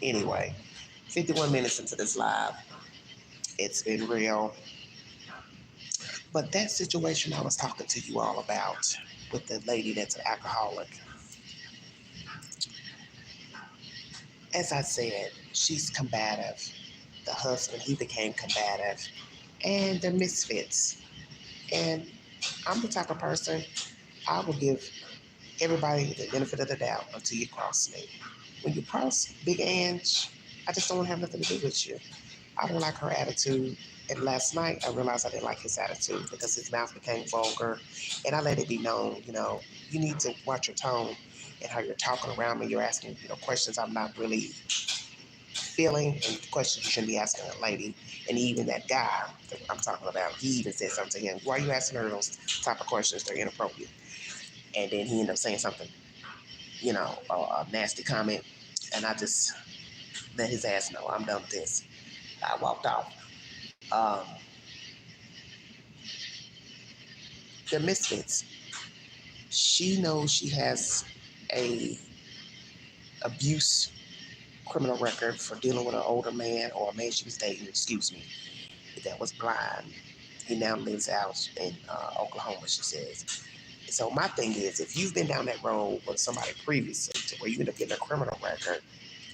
Anyway, 51 minutes into this live. It's been real. But that situation I was talking to you all about with the lady that's an alcoholic, as I said, she's combative. The husband, he became combative. And they're misfits. And I'm the type of person, I will give everybody the benefit of the doubt until you cross me. When you cross Big Ange, I just don't have nothing to do with you. I don't like her attitude. And last night, I realized I didn't like his attitude because his mouth became vulgar. And I let it be known, you need to watch your tone and how you're talking around me. You're asking, questions I'm not really feeling and questions you shouldn't be asking a lady. And even that guy that I'm talking about, he even said something to him. Why are you asking her those type of questions? They're inappropriate. And then he ended up saying something, a nasty comment. And I just let his ass know I'm done with this. I walked off. They're misfits. She knows she has a abuse criminal record for dealing with an older man or a man she was dating, that was blind. He now lives out in Oklahoma, she says. So my thing is, if you've been down that road with somebody previously to where you end up getting a criminal record,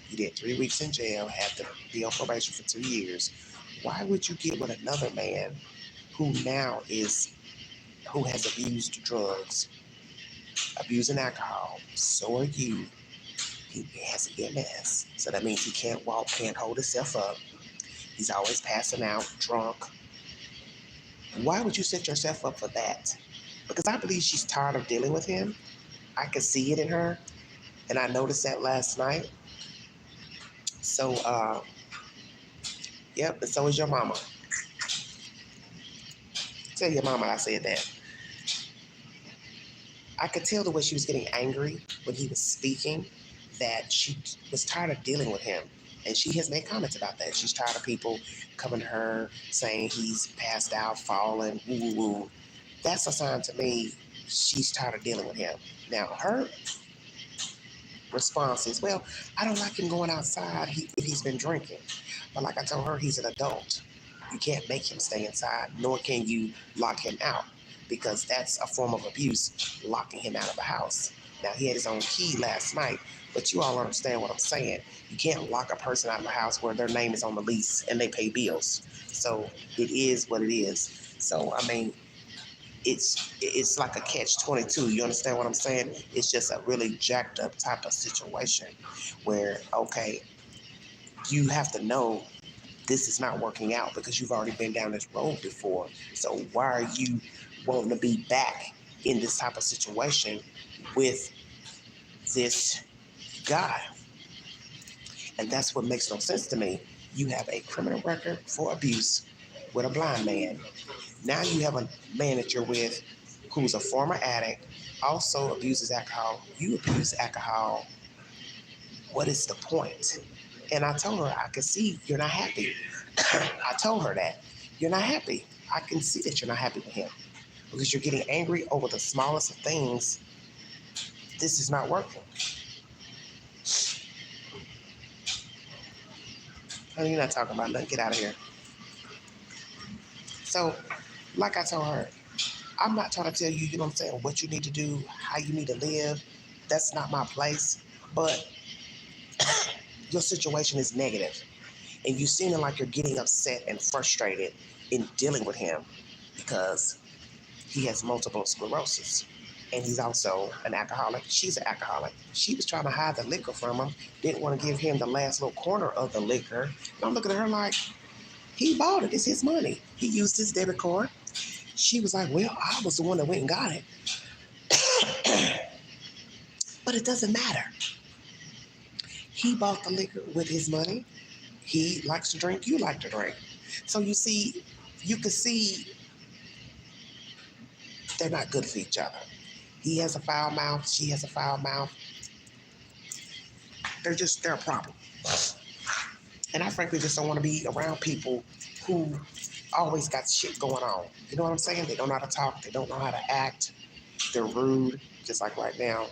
you did 3 weeks in jail, had to be on probation for 2 years, why would you get with another man who has abused drugs, abusing alcohol? So are you. He has EMS. So that means he can't walk, can't hold himself up. He's always passing out, drunk. Why would you set yourself up for that? Because I believe she's tired of dealing with him. I could see it in her. And I noticed that last night. So, yep, and so is your mama. Tell your mama I said that. I could tell the way she was getting angry when he was speaking, that she was tired of dealing with him. And she has made comments about that. She's tired of people coming to her saying he's passed out, falling, woo, woo, woo. That's a sign to me she's tired of dealing with him. Now, her response is, well, I don't like him going outside if he's been drinking. But like I told her, he's an adult. You can't make him stay inside, nor can you lock him out, because that's a form of abuse, locking him out of the house. Now, he had his own key last night, but you all understand what I'm saying. You can't lock a person out of a house where their name is on the lease and they pay bills. So it is what it is. So, I mean, it's like a catch-22. You understand what I'm saying? It's just a really jacked up type of situation where, okay, you have to know this is not working out because you've already been down this road before. So why are you wanting to be back in this type of situation with this guy? And that's what makes no sense to me. You have a criminal record for abuse with a blind man. Now you have a man that you're with who's a former addict, also abuses alcohol. You abuse alcohol. What is the point? And I told her, I could see you're not happy. I told her that. You're not happy. I can see that you're not happy with him because you're getting angry over the smallest of things. This is not working. Honey, you're not talking about nothing. Get out of here. So, like I told her, I'm not trying to tell you, you know what I'm saying, what you need to do, how you need to live. That's not my place. But your situation is negative, and you seem like you're getting upset and frustrated in dealing with him because he has multiple sclerosis. And he's also an alcoholic. She's an alcoholic. She was trying to hide the liquor from him, didn't want to give him the last little corner of the liquor. And I'm looking at her like, he bought it. It's his money. He used his debit card. She was like, well, I was the one that went and got it. But it doesn't matter. He bought the liquor with his money. He likes to drink. You like to drink. So you see, you can see they're not good for each other. He has a foul mouth. She has a foul mouth. They're a problem. And I frankly just don't want to be around people who always got shit going on. You know what I'm saying? They don't know how to talk. They don't know how to act. They're rude. Just like right now,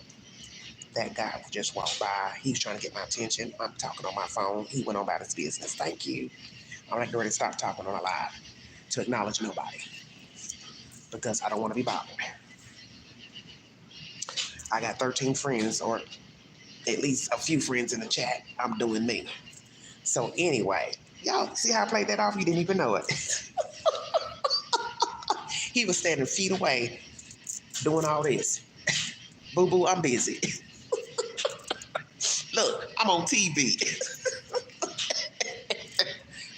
that guy just walked by. He was trying to get my attention. I'm talking on my phone. He went on about his business. Thank you. I'm not ready to stop talking on a live to acknowledge nobody because I don't want to be bothered. I got 13 friends, or at least a few friends in the chat. I'm doing me. So anyway, y'all see how I played that off? You didn't even know it. He was standing feet away doing all this. Boo boo, I'm busy. Look, I'm on TV.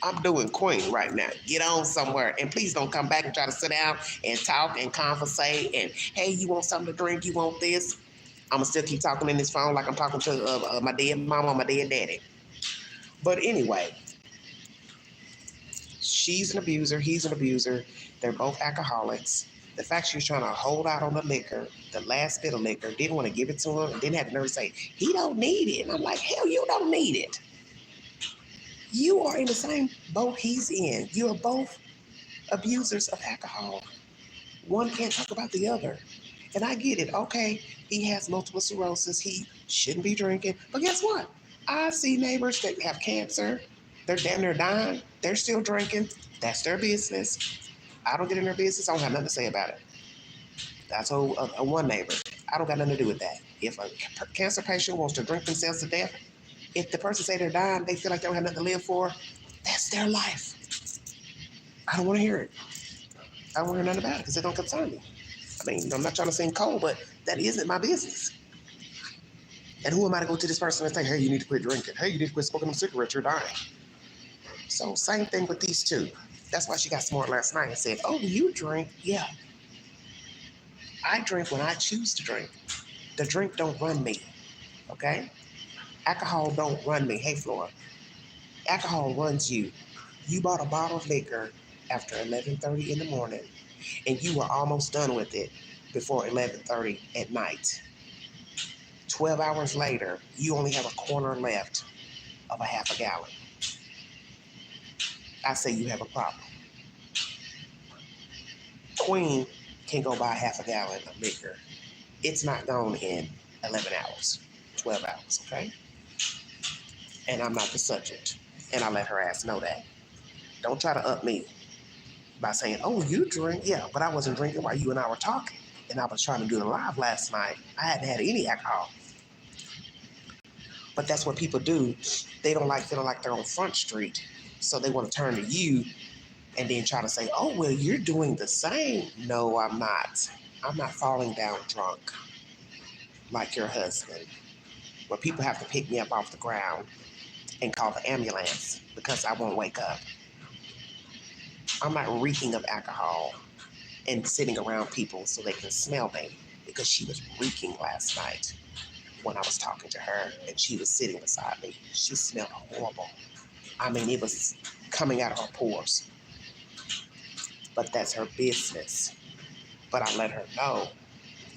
I'm doing Queen right now. Get on somewhere. And please don't come back and try to sit down and talk and conversate. And, hey, you want something to drink? You want this? I'm going to still keep talking in this phone like I'm talking to my dead mama or my dead daddy. But anyway, she's an abuser. He's an abuser. They're both alcoholics. The fact she was trying to hold out on the liquor, the last bit of liquor, didn't want to give it to him, and didn't have the nerve to say, he don't need it. And I'm like, hell, you don't need it. You are in the same boat he's in. You are both abusers of alcohol. One can't talk about the other. And I get it. Okay, he has multiple sclerosis. He shouldn't be drinking. But guess what? I see neighbors that have cancer. They're damn near dying. They're still drinking. That's their business. I don't get in their business. I don't have nothing to say about it. I told one neighbor, I don't got nothing to do with that. If a cancer patient wants to drink themselves to death, if the person say they're dying, they feel like they don't have nothing to live for, that's their life. I don't want to hear it. I don't want to hear nothing about it because it don't concern me. I mean, I'm not trying to seem cold, but that isn't my business. And who am I to go to this person and say, hey, you need to quit drinking. Hey, you need to quit smoking them cigarettes. You're dying. So same thing with these two. That's why she got smart last night and said, oh, you drink? Yeah. I drink when I choose to drink. The drink don't run me, okay? Alcohol don't run me. Hey, Flora. Alcohol runs you. You bought a bottle of liquor after 11:30 in the morning, and you were almost done with it before 11:30 at night. 12 hours later, you only have a corner left of a half a gallon. I say you have a problem. Queen can go buy half a gallon of liquor. It's not gone in 11 hours, 12 hours, okay? And I'm not the subject. And I let her ass know that. Don't try to up me by saying, oh, you drink? Yeah, but I wasn't drinking while you and I were talking. And I was trying to do the live last night. I hadn't had any alcohol. But that's what people do. They don't like feeling like they're on Front Street. So they want to turn to you and then try to say, oh, well, you're doing the same. No, I'm not. I'm not falling down drunk like your husband, where people have to pick me up off the ground and call the ambulance because I won't wake up. I'm not reeking of alcohol and sitting around people so they can smell me, because she was reeking last night when I was talking to her and she was sitting beside me. She smelled horrible. I mean, it was coming out of her pores. But that's her business. But I let her know,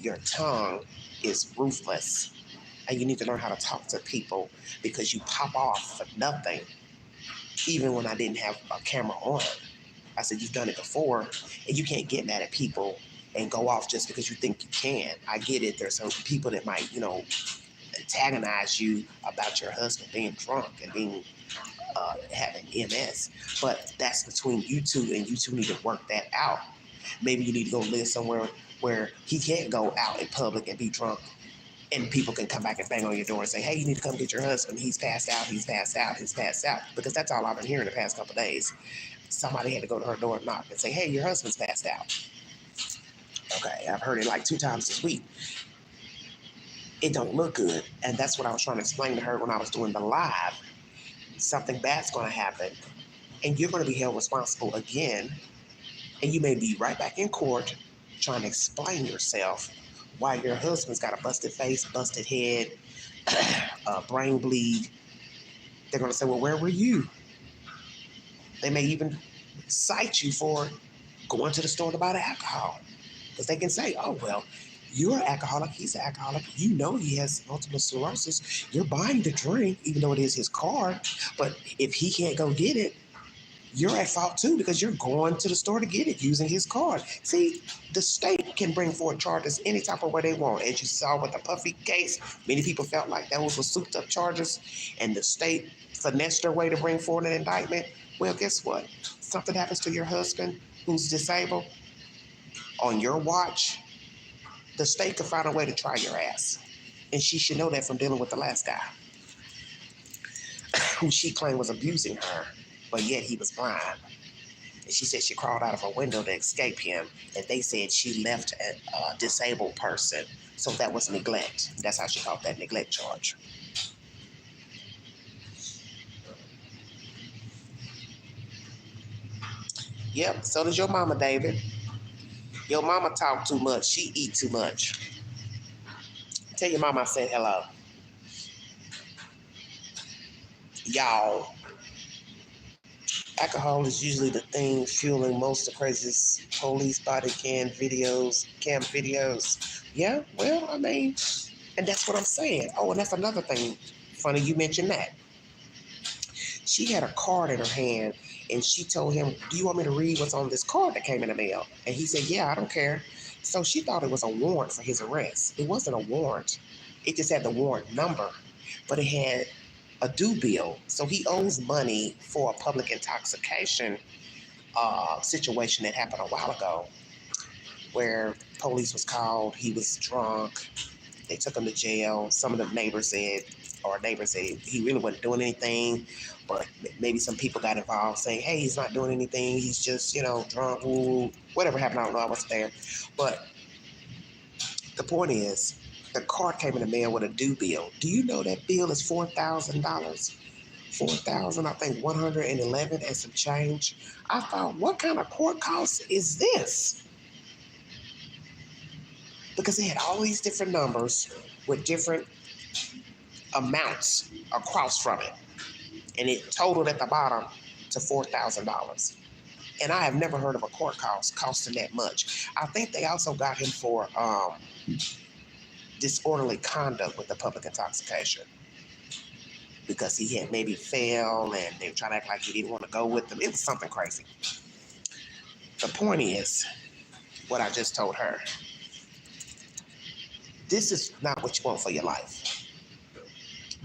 your tongue is ruthless. And you need to learn how to talk to people, because you pop off for nothing. Even when I didn't have a camera on, I said, you've done it before, and you can't get mad at people and go off just because you think you can. I get it. There's some people that might, antagonize you about your husband being drunk and being having MS. But that's between you two, and you two need to work that out. Maybe you need to go live somewhere where he can't go out in public and be drunk and people can come back and bang on your door and say, hey, you need to come get your husband. He's passed out, he's passed out, he's passed out. Because that's all I've been hearing the past couple of days. Somebody had to go to her door and knock and say, hey, your husband's passed out. Okay, I've heard it like 2 times this week. It don't look good. And that's what I was trying to explain to her when I was doing the live. Something bad's going to happen, and you're going to be held responsible again, and you may be right back in court trying to explain yourself why your husband's got a busted face, busted head, brain bleed. They're going to say, well, where were you? They may even cite you for going to the store to buy the alcohol, because they can say, oh, well, you're an alcoholic, he's an alcoholic, you know he has multiple sclerosis, you're buying the drink, even though it is his card, but if he can't go get it, you're at fault too, because you're going to the store to get it using his card. See, the state can bring forward charges any type of way they want. As you saw with the Puffy case, many people felt like that was souped up charges, and the state finessed their way to bring forward an indictment. Well, guess what? Something happens to your husband who's disabled on your watch, the state could find a way to try your ass. And she should know that from dealing with the last guy, who she claimed was abusing her, but yet he was blind. And she said she crawled out of a window to escape him, and they said she left a disabled person. So that was neglect. That's how she called that, neglect charge. Yep, so does your mama, David. Your mama talk too much. She eat too much. Tell your mama I said hello. Y'all, alcohol is usually the thing fueling most of the craziest police body cam videos. Yeah, well, I mean, and that's what I'm saying. Oh, and that's another thing. Funny you mentioned that. She had a card in her hand, and she told him, do you want me to read what's on this card that came in the mail? And he said, yeah, I don't care. So she thought it was a warrant for his arrest. It wasn't a warrant. It just had the warrant number, but it had a due bill. So he owes money for a public intoxication situation that happened a while ago, where police was called. He was drunk. They took him to jail. Some of the neighbors said he really wasn't doing anything, but maybe some people got involved saying, hey, he's not doing anything. He's just, drunk. Ooh. Whatever happened, I don't know. I wasn't there. But the point is, the card came in the mail with a due bill. Do you know that bill is $4,000? $4,000, I think 111 and some change. I thought, what kind of court cost is this? Because it had all these different numbers with different amounts across from it. And it totaled at the bottom to $4,000. And I have never heard of a court cost costing that much. I think they also got him for disorderly conduct with the public intoxication, because he had maybe fell and they were trying to act like he didn't want to go with them. It was something crazy. The point is, what I just told her, this is not what you want for your life,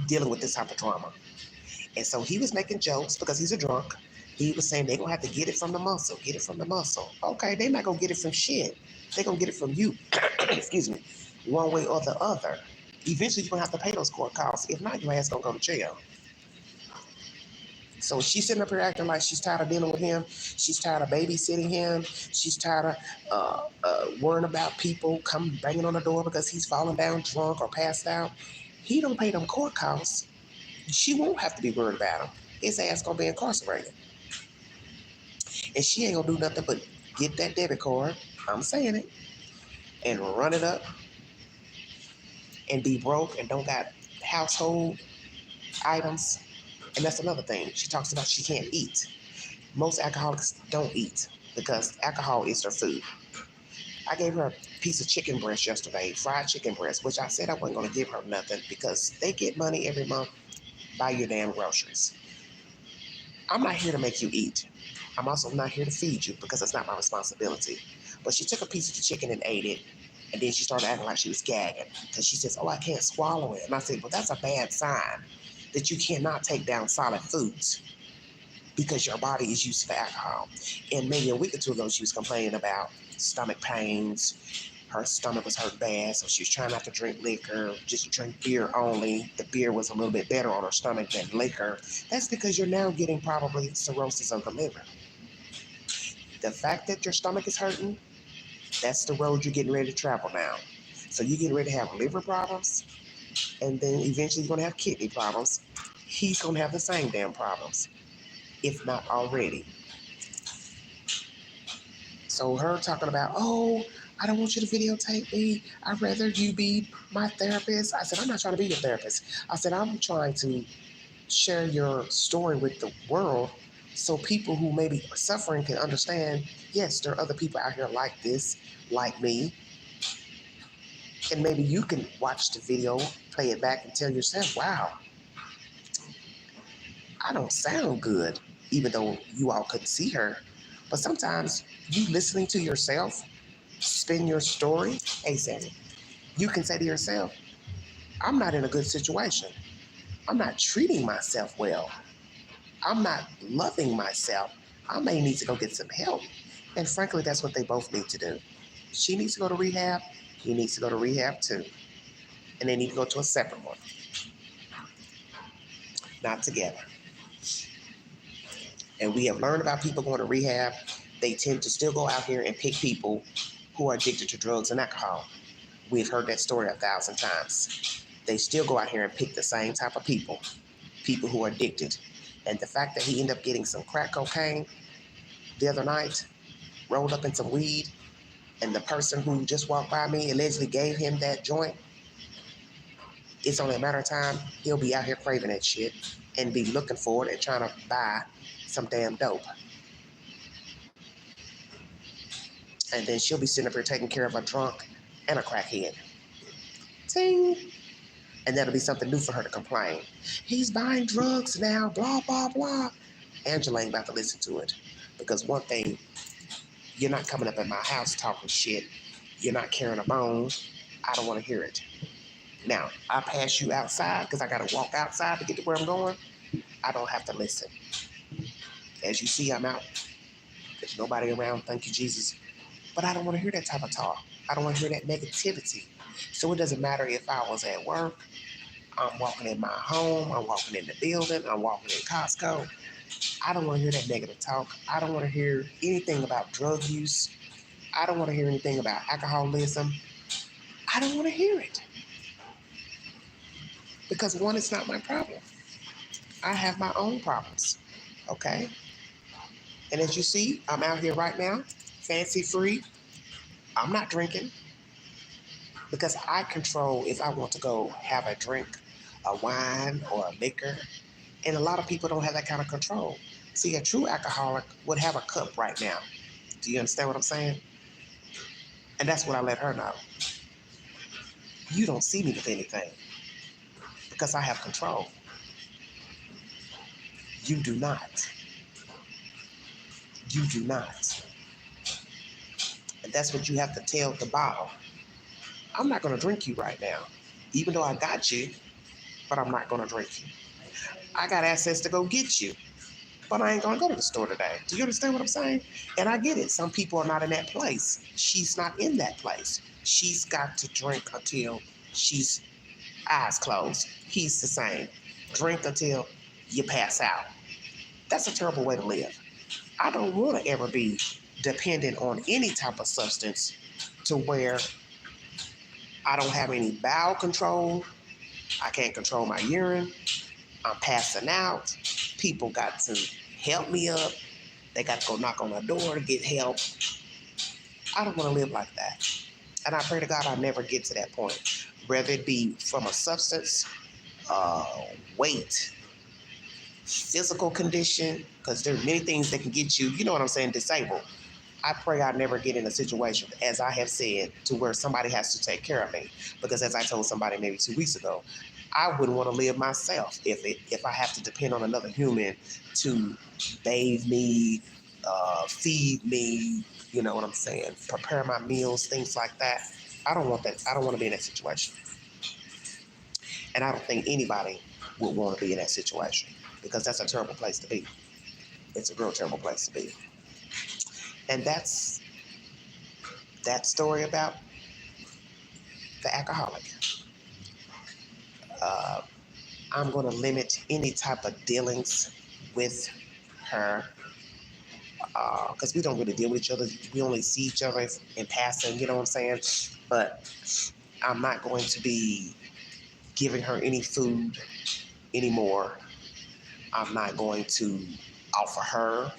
dealing with this type of drama. And so he was making jokes because he's a drunk. He was saying they're going to have to get it from the muscle, get it from the muscle. Okay, they're not going to get it from shit. They're going to get it from you, excuse me, one way or the other. Eventually, you're going to have to pay those court costs. If not, your ass going to go to jail. So she's sitting up here acting like she's tired of dealing with him. She's tired of babysitting him. She's tired of worrying about people coming banging on the door because he's falling down drunk or passed out. He don't pay them court costs. She won't have to be worried about him. His ass going to be incarcerated. And she ain't going to do nothing but get that debit card, I'm saying it, and run it up and be broke and don't got household items. And that's another thing. She talks about she can't eat. Most alcoholics don't eat because alcohol is their food. I gave her a piece of chicken breast yesterday, fried chicken breast, which I said I wasn't going to give her nothing because they get money every month. Buy your damn groceries. I'm not here to make you eat. I'm also not here to feed you because it's not my responsibility. But she took a piece of the chicken and ate it, and then she started acting like she was gagging because she says, oh, I can't swallow it. And I said, well, that's a bad sign that you cannot take down solid foods. because your body is used to the alcohol. And maybe a week or two ago, she was complaining about stomach pains. Her stomach was hurt bad, so she was trying not to drink liquor, just drink beer only. The beer was a little bit better on her stomach than liquor. That's because you're now getting probably cirrhosis of the liver. The fact that your stomach is hurting, that's the road you're getting ready to travel now. So you're getting ready to have liver problems, and then eventually you're going to have kidney problems. He's going to have the same damn problems, if not already. So her talking about, oh, I don't want you to videotape me. I'd rather you be my therapist. I said, I'm not trying to be your therapist. I said, I'm trying to share your story with the world so people who maybe are suffering can understand, yes, there are other people out here like this, like me. And maybe you can watch the video, play it back, and tell yourself, wow, I don't sound good, even though you all couldn't see her. But sometimes you listening to yourself, spin your story. Hey, Sammy, you can say to yourself, I'm not in a good situation. I'm not treating myself well. I'm not loving myself. I may need to go get some help. And frankly, that's what they both need to do. She needs to go to rehab. He needs to go to rehab too. And they need to go to a separate one, not together. And we have learned about people going to rehab. They tend to still go out here and pick people who are addicted to drugs and alcohol. We've heard that story 1,000 times. They still go out here and pick the same type of people who are addicted. And the fact that he ended up getting some crack cocaine the other night, rolled up in some weed, and the person who just walked by me allegedly gave him that joint, it's only a matter of time he'll be out here craving that shit and be looking for it and trying to buy some damn dope. And then she'll be sitting up here taking care of a drunk and a crackhead. Ting! And that'll be something new for her to complain. He's buying drugs now, blah, blah, blah. Angela ain't about to listen to it. Because one thing, you're not coming up at my house talking shit. You're not carrying a bone. I don't want to hear it. Now, I pass you outside because I got to walk outside to get to where I'm going. I don't have to listen. As you see, I'm out. There's nobody around, thank you, Jesus. But I don't want to hear that type of talk. I don't want to hear that negativity. So it doesn't matter if I was at work, I'm walking in my home, I'm walking in the building, I'm walking in Costco. I don't want to hear that negative talk. I don't want to hear anything about drug use. I don't want to hear anything about alcoholism. I don't want to hear it. Because one, it's not my problem. I have my own problems. Okay? And as you see, I'm out here right now, fancy free. I'm not drinking because I control if I want to go have a drink, a wine or a liquor. And a lot of people don't have that kind of control. See, a true alcoholic would have a cup right now. Do you understand what I'm saying? And that's what I let her know. You don't see me with anything because I have control. You do not. You do not. And that's what you have to tell the bottle. I'm not going to drink you right now, even though I got you, but I'm not going to drink you. I got access to go get you, but I ain't going to go to the store today. Do you understand what I'm saying? And I get it. Some people are not in that place. She's not in that place. She's got to drink until she's eyes closed. He's the same. Drink until you pass out. That's a terrible way to live. I don't want to ever be dependent on any type of substance to where I don't have any bowel control. I can't control my urine. I'm passing out. People got to help me up. They got to go knock on my door to get help. I don't want to live like that. And I pray to God I never get to that point. Whether it be from a substance, weight, physical condition, because there are many things that can get you, you know what I'm saying, disabled. I pray I never get in a situation, as I have said, to where somebody has to take care of me. Because as I told somebody maybe 2 weeks ago, I wouldn't want to live myself if I have to depend on another human to bathe me, feed me, you know what I'm saying, prepare my meals, things like that. I don't want that. I don't want to be in that situation. And I don't think anybody would want to be in that situation because that's a terrible place to be. It's a real terrible place to be. And that's that story about the alcoholic. Uh, I'm going to limit any type of dealings with her because we don't really deal with each other. We only see each other in passing, you know what I'm saying? But I'm not going to be giving her any food anymore. I'm not going to offer her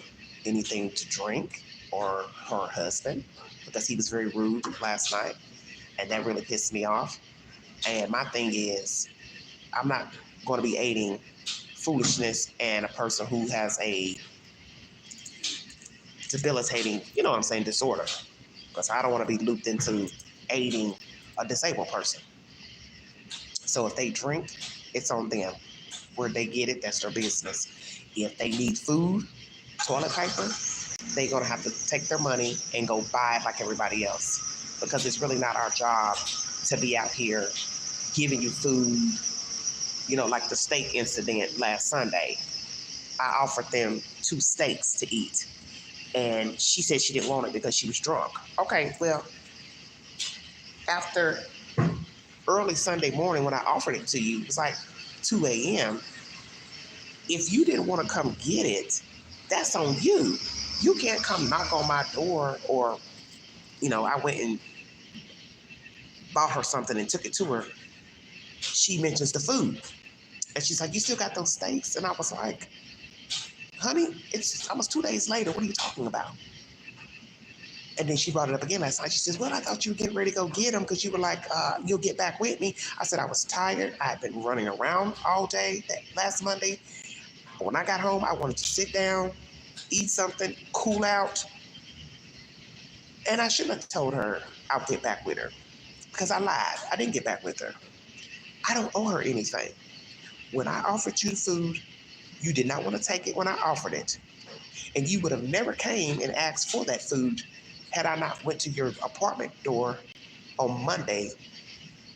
anything to drink or her husband because he was very rude last night and that really pissed me off. And my thing is, I'm not going to be aiding foolishness and a person who has a debilitating, you know what I'm saying, disorder. Because I don't want to be looped into aiding a disabled person. So if they drink, it's on them. Where they get it, that's their business. If they need food, toilet paper, they're going to have to take their money and go buy it like everybody else. Because it's really not our job to be out here giving you food, you know, like the steak incident last Sunday. I offered them 2 steaks to eat. And she said she didn't want it because she was drunk. Okay, well, after early Sunday morning when I offered it to you, it was like 2 a.m. If you didn't want to come get it, that's on you. You can't come knock on my door or, you know, I went and bought her something and took it to her. She mentions the food. And she's like, you still got those steaks? And I was like, honey, it's almost 2 days later. What are you talking about? And then she brought it up again last night. She says, well, I thought you were getting ready to go get them because you were like, you'll get back with me. I said, I was tired. I had been running around all day that last Monday. When I got home, I wanted to sit down, eat something, cool out. And I shouldn't have told her I'll get back with her because I lied. I didn't get back with her. I don't owe her anything. When I offered you the food, you did not want to take it when I offered it. And you would have never came and asked for that food had I not went to your apartment door on Monday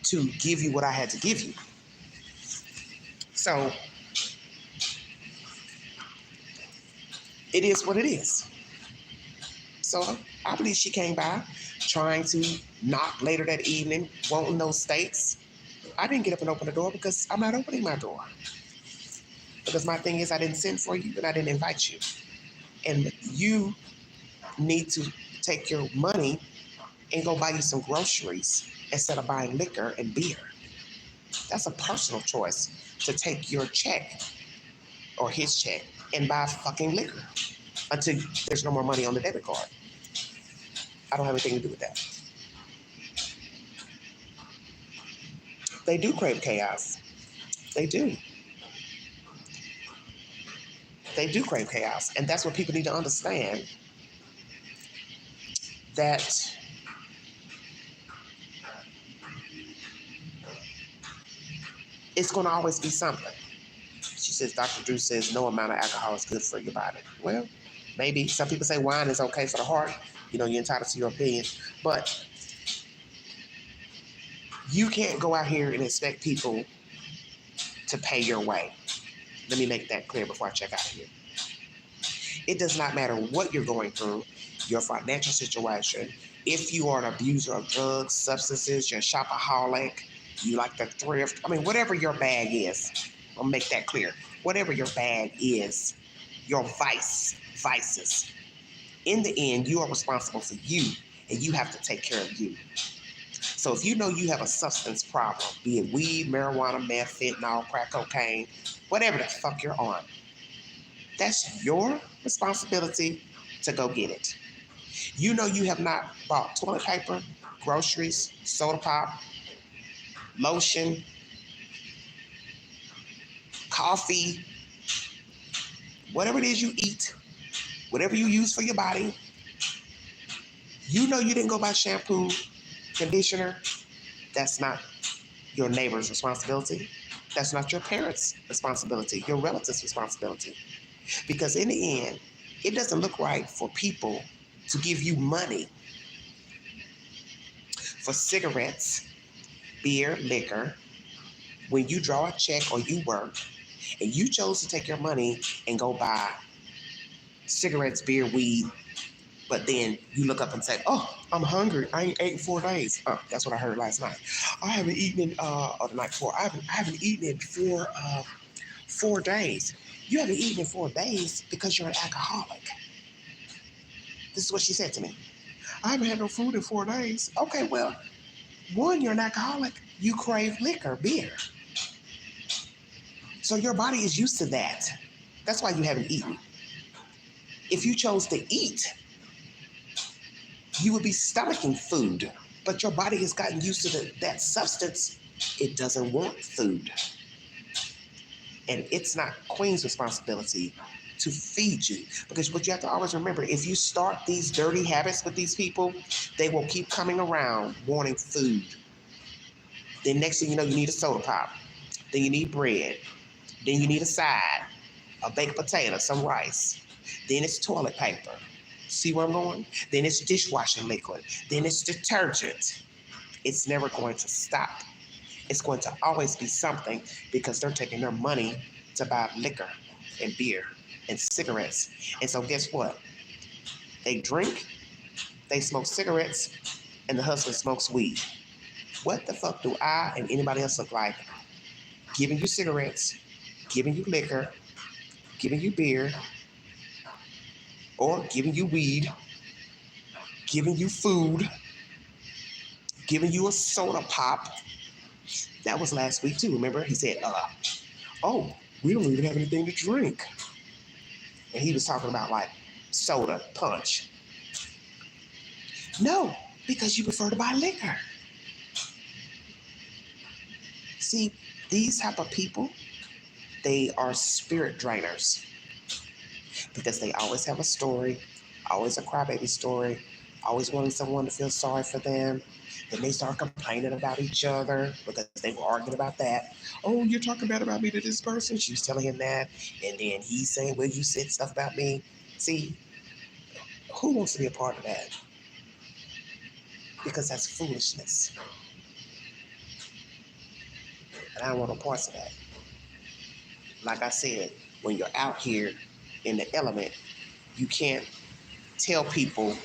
to give you what I had to give you. So it is what it is. So I believe she came by trying to knock later that evening, wanting those steaks. I didn't get up and open the door because I'm not opening my door. Because my thing is I didn't send for you and I didn't invite you. And you need to take your money and go buy you some groceries instead of buying liquor and beer. That's a personal choice to take your check or his check and buy fucking liquor until there's no more money on the debit card. I don't have anything to do with that. They do crave chaos. They do. They do crave chaos. And that's what people need to understand, that it's going to always be something. She says, Dr. Drew says no amount of alcohol is good for your body. Well, maybe some people say wine is okay for the heart. You know, you're entitled to your opinion. But you can't go out here and expect people to pay your way. Let me make that clear before I check out of here. It does not matter what you're going through, your financial situation. If you are an abuser of drugs, substances, you're a shopaholic, you like to thrift, I mean, whatever your bag is, I'll make that clear. Whatever your bag is, your vices, in the end, you are responsible for you, and you have to take care of you. So if you know you have a substance problem, be it weed, marijuana, meth, fentanyl, crack cocaine, whatever the fuck you're on, that's your responsibility to go get it. You know you have not bought toilet paper, groceries, soda pop, lotion, coffee, whatever it is you eat, whatever you use for your body. You know you didn't go buy shampoo, conditioner. That's not your neighbor's responsibility. That's not your parents' responsibility, your relatives' responsibility. Because in the end, it doesn't look right for people to give you money for cigarettes, beer, liquor, when you draw a check or you work, and you chose to take your money and go buy cigarettes, beer, weed, but then you look up and say, oh, I'm hungry. I ain't ate in 4 days. That's what I heard last night. I haven't eaten in, or the night before. I haven't eaten in 4 days. You haven't eaten in 4 days because you're an alcoholic. This is what she said to me. I haven't had no food in 4 days. Okay, well, one, you're an alcoholic. You crave liquor, beer. So your body is used to that. That's why you haven't eaten. If you chose to eat, you would be stomaching food. But your body has gotten used to that substance. It doesn't want food. And it's not Queen's responsibility to feed you. Because what you have to always remember, if you start these dirty habits with these people, they will keep coming around wanting food. Then next thing you know, you need a soda pop. Then you need bread. Then you need a side, a baked potato, some rice. Then it's toilet paper. See where I'm going? Then it's dishwashing liquid. Then it's detergent. It's never going to stop. It's going to always be something because they're taking their money to buy liquor and beer and cigarettes. And so guess what? They drink, they smoke cigarettes, and the husband smokes weed. What the fuck do I and anybody else look like? Giving you cigarettes, giving you liquor, giving you beer, or giving you weed, giving you food, giving you a soda pop. That was last week too, remember? He said, oh, we don't even have anything to drink. And he was talking about like soda, punch. No, because you prefer to buy liquor. See, these type of people, they are spirit drainers because they always have a story, always a crybaby story, always wanting someone to feel sorry for them. Then they start complaining about each other because they were arguing about that. Oh, you're talking bad about me to this person. She was telling him that. And then he's saying, well, you said stuff about me. See, who wants to be a part of that? Because that's foolishness. And I don't want no parts of that. Like I said, when you're out here in the element, you can't tell people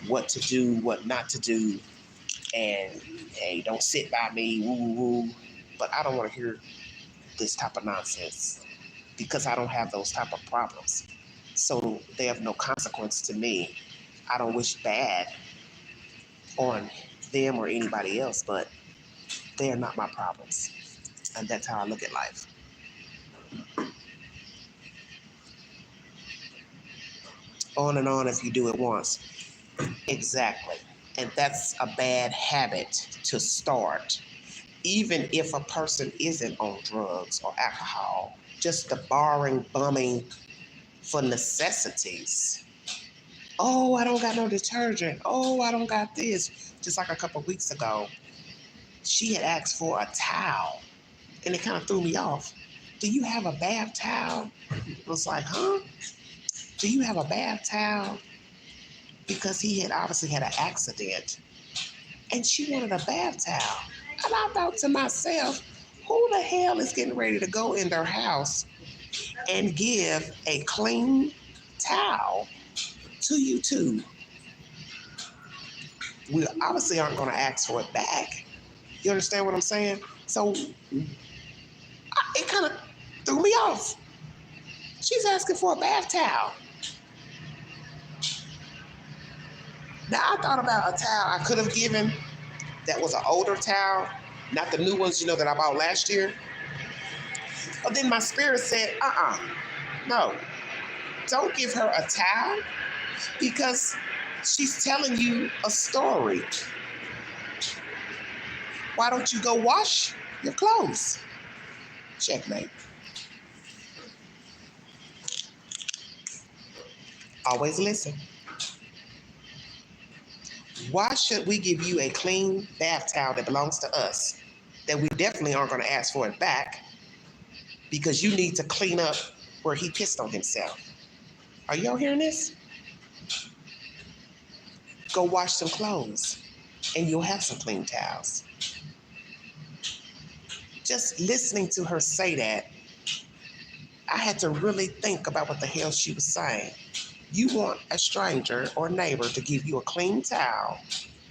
what to do, what not to do, and hey, don't sit by me, woo, woo, woo. But I don't want to hear this type of nonsense because I don't have those type of problems. So they have no consequence to me. I don't wish bad on them or anybody else, but they are not my problems. And that's how I look at life. On and on if you do it once. Exactly. And that's a bad habit to start. Even if a person isn't on drugs or alcohol, just the borrowing, bumming for necessities. Oh, I don't got no detergent. Oh, I don't got this. Just like a couple of weeks ago, she had asked for a towel, and it kind of threw me off. Do you have a bath towel? I was like, huh? Do you have a bath towel? Because he had obviously had an accident, and she wanted a bath towel. And I thought to myself, who the hell is getting ready to go in their house and give a clean towel to you two? We obviously aren't going to ask for it back. You understand what I'm saying? So it kind of threw me off. She's asking for a bath towel. Now I thought about a towel I could have given that was an older towel, not the new ones, that I bought last year. But then my spirit said, no, don't give her a towel because she's telling you a story. Why don't you go wash your clothes? Checkmate. Always listen. Why should we give you a clean bath towel that belongs to us that we definitely aren't going to ask for it back because you need to clean up where he pissed on himself? Are y'all hearing this? Go wash some clothes and you'll have some clean towels. Just listening to her say that, I had to really think about what the hell she was saying. You want a stranger or neighbor to give you a clean towel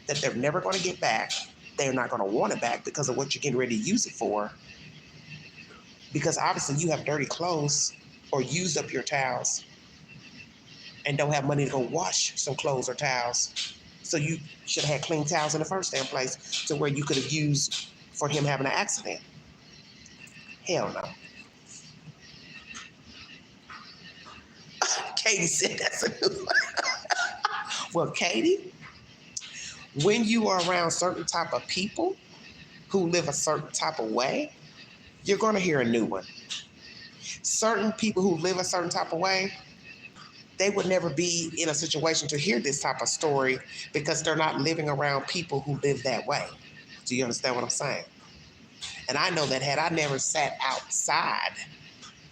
that they're never going to get back. They're not going to want it back because of what you're getting ready to use it for. Because obviously you have dirty clothes or used up your towels and don't have money to go wash some clothes or towels. So you should have had clean towels in the first damn place to where you could have used for him having an accident. Hell no. Katie said that's a new one. Well, Katie, when you are around certain type of people who live a certain type of way, you're going to hear a new one. Certain people who live a certain type of way, they would never be in a situation to hear this type of story because they're not living around people who live that way. Do you understand what I'm saying? And I know that had I never sat outside,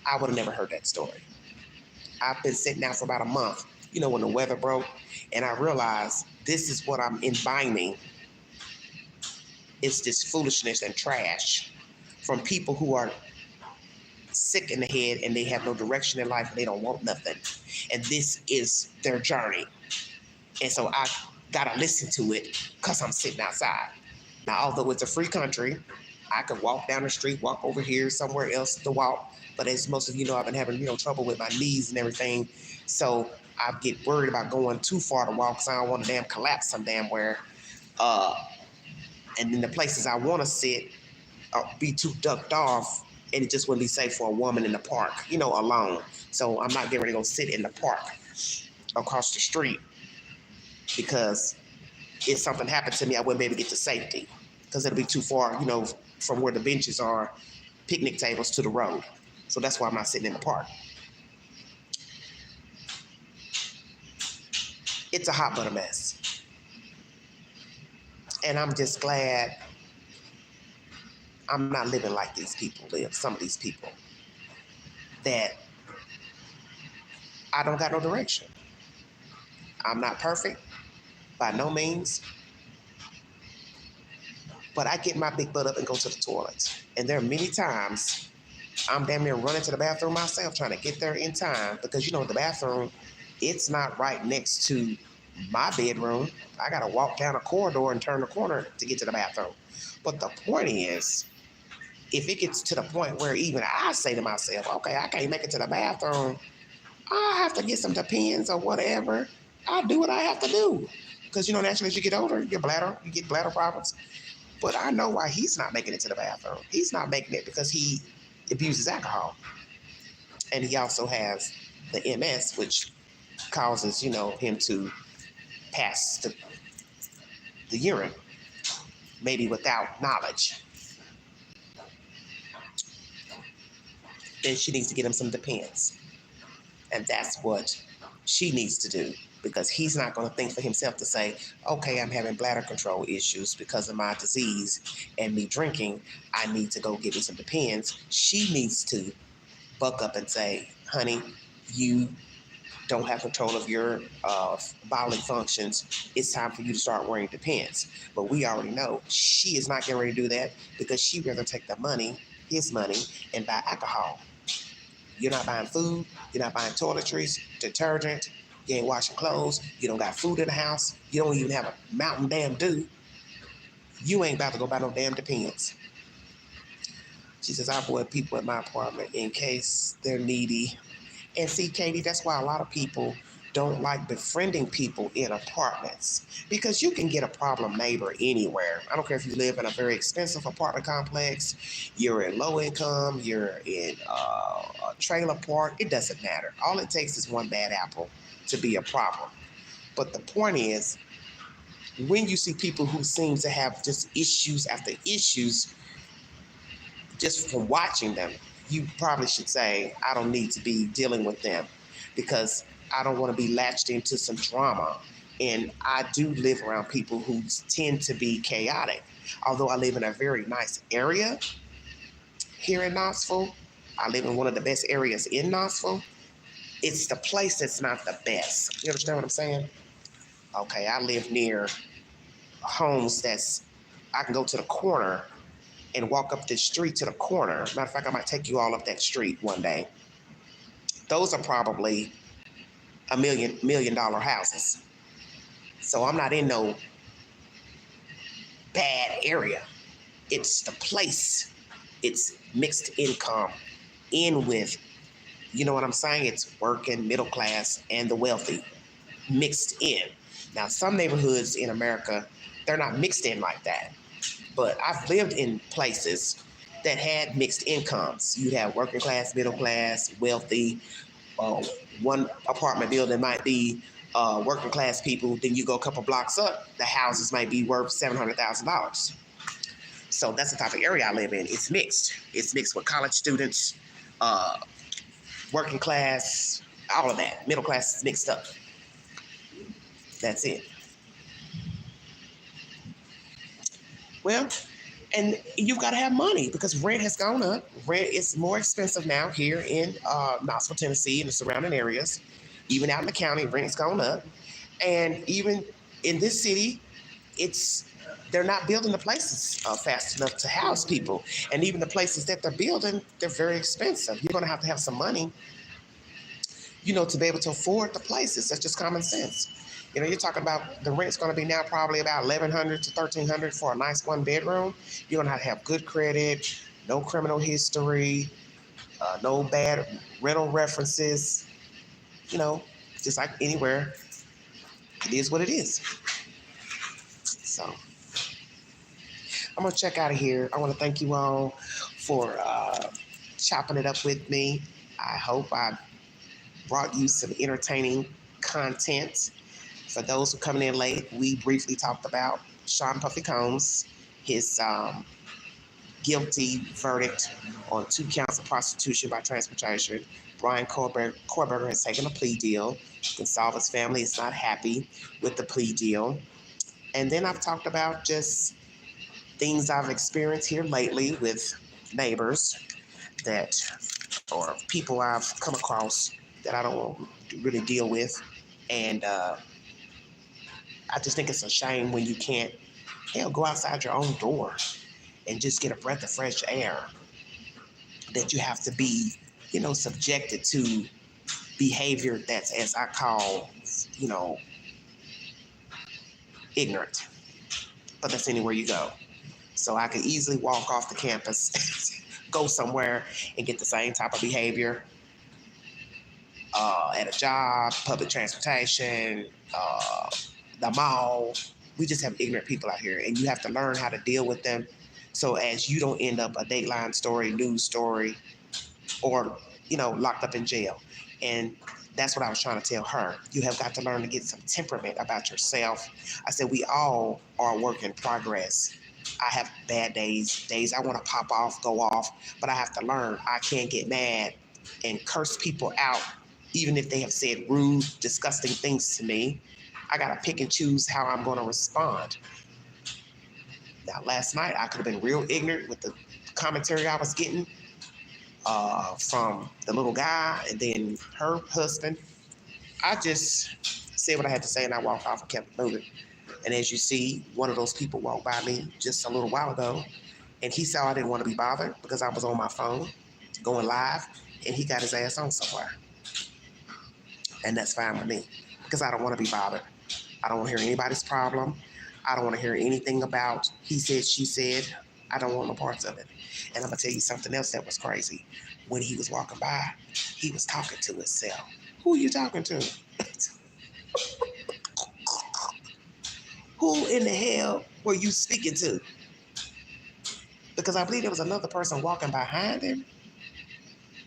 I would have never heard that story. I've been sitting out for about a month, when the weather broke, and I realized this is what I'm imbibing. It's this foolishness and trash from people who are sick in the head and they have no direction in life and they don't want nothing. And this is their journey. And so I gotta listen to it because I'm sitting outside. Now, although it's a free country, I could walk down the street, walk over here, somewhere else to walk. But as most of you know, I've been having trouble with my knees and everything. So I get worried about going too far to walk because I don't want to damn collapse some damn where. And then the places I want to sit be too ducked off, and it just wouldn't be safe for a woman in the park, alone. So I'm not getting ready to go sit in the park across the street because if something happened to me, I wouldn't be able to get to safety because it'll be too far, from where the benches are, picnic tables to the road. So that's why I'm not sitting in the park. It's a hot butter mess. And I'm just glad I'm not living like these people live, some of these people, that I don't got no direction. I'm not perfect, by no means, but I get my big butt up and go to the toilet. And there are many times I'm damn near running to the bathroom myself trying to get there in time because, the bathroom, it's not right next to my bedroom. I got to walk down a corridor and turn the corner to get to the bathroom. But the point is, if it gets to the point where even I say to myself, okay, I can't make it to the bathroom, I have to get some Depends or whatever. I'll do what I have to do. Because, naturally, as you get older, you get bladder problems. But I know why he's not making it to the bathroom. He's not making it because he abuses alcohol. And he also has the MS, which causes, him to pass the urine, maybe without knowledge. Then she needs to get him some Depends. And that's what she needs to do because he's not going to think for himself to say, okay, I'm having bladder control issues because of my disease and me drinking. I need to go get me some Depends. She needs to buck up and say, honey, you don't have control of your bodily functions. It's time for you to start wearing Depends. But we already know she is not getting ready to do that because she'd rather take the money, his money, and buy alcohol. You're not buying food. You're not buying toiletries, detergent. You ain't washing clothes. You don't got food in the house. You don't even have a Mountain Damn Dew. You ain't about to go buy no damn Depends. She says, I avoid people in my apartment in case they're needy. And see, Katie, that's why a lot of people don't like befriending people in apartments because you can get a problem neighbor anywhere. I don't care if you live in a very expensive apartment complex, you're in low income, you're in a trailer park. It doesn't matter. All it takes is one bad apple to be a problem. But the point is, when you see people who seem to have just issues after issues, just from watching them, you probably should say, I don't need to be dealing with them because I don't want to be latched into some drama. And I do live around people who tend to be chaotic. Although I live in a very nice area here in Knoxville, I live in one of the best areas in Knoxville. It's the place that's not the best. You understand what I'm saying? Okay, I live near homes I can go to the corner and walk up the street to the corner. Matter of fact, I might take you all up that street one day. Those are probably $1 million houses. So I'm not in no bad area. It's the place. It's mixed income in with, you know what I'm saying? It's working, middle class, and the wealthy mixed in. Now, some neighborhoods in America, they're not mixed in like that. But I've lived in places that had mixed incomes. You'd have working class, middle class, wealthy. One apartment building might be working class people. Then you go a couple blocks up, the houses might be worth $700,000. So that's the type of area I live in. It's mixed. It's mixed with college students, working class, all of that. Middle class is mixed up. That's it. Well, and you've got to have money because rent has gone up. Rent is more expensive now here in Knoxville, Tennessee, and the surrounding areas. Even out in the county, rent's gone up. And even in this city, they're not building the places fast enough to house people. And even the places that they're building, they're very expensive. You're going to have some money, to be able to afford the places. That's just common sense. You're talking about the rent's going to be now probably about $1,100 to $1,300 for a nice 1-bedroom. You're going to have good credit, no criminal history, no bad rental references. Just like anywhere, it is what it is. So I'm going to check out of here. I want to thank you all for chopping it up with me. I hope I brought you some entertaining content. For those who are coming in late, we briefly talked about Sean Puffy Combs, his guilty verdict on 2 counts of prostitution by transportation. Bryan Kohberger has taken a plea deal. Gonsalves family is not happy with the plea deal. And then I've talked about just things I've experienced here lately with neighbors or people I've come across that I don't really deal with. And I just think it's a shame when you can't, go outside your own door and just get a breath of fresh air, that you have to be, subjected to behavior that's, as I call, ignorant. But that's anywhere you go. So I could easily walk off the campus, go somewhere and get the same type of behavior at a job, public transportation, the mall. We just have ignorant people out here, and you have to learn how to deal with them so as you don't end up a Dateline story, news story, or, locked up in jail. And that's what I was trying to tell her. You have got to learn to get some temperament about yourself. I said, we all are a work in progress. I have bad days I want to pop off, go off, but I have to learn. I can't get mad and curse people out, even if they have said rude, disgusting things to me. I got to pick and choose how I'm going to respond. Now, last night, I could have been real ignorant with the commentary I was getting from the little guy and then her husband. I just said what I had to say, and I walked off and kept moving. And as you see, one of those people walked by me just a little while ago, and he saw I didn't want to be bothered because I was on my phone going live, and he got his ass on somewhere. And that's fine with me because I don't want to be bothered. I don't want to hear anybody's problem. I don't want to hear anything about he said, she said. I don't want no parts of it. And I'm going to tell you something else that was crazy. When he was walking by, he was talking to himself. Who are you talking to? Who in the hell were you speaking to? Because I believe there was another person walking behind him,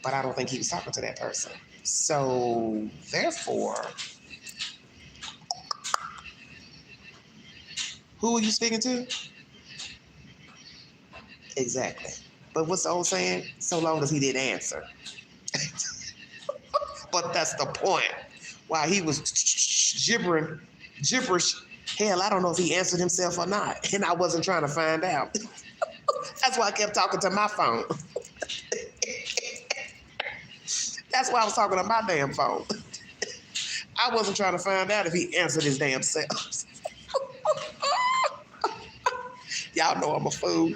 but I don't think he was talking to that person. So, therefore, who are you speaking to? Exactly. But what's the old saying? So long as he didn't answer. But that's the point. While he was gibberish, hell, I don't know if he answered himself or not. And I wasn't trying to find out. That's why I kept talking to my phone. That's why I was talking to my damn phone. I wasn't trying to find out if he answered his damn self. Y'all know I'm a fool.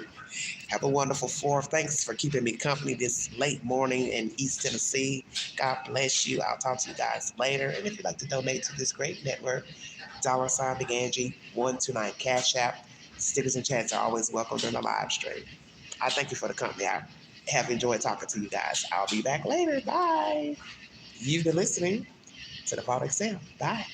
Have a wonderful 4th. Thanks for keeping me company this late morning in East Tennessee. God bless you. I'll talk to you guys later. And if you'd like to donate to this great network, $ Big Angie 129 Cash App. Stickers and chats are always welcome during the live stream. I thank you for the company. I have enjoyed talking to you guys. I'll be back later. Bye. You've been listening to the Product Sam. Bye.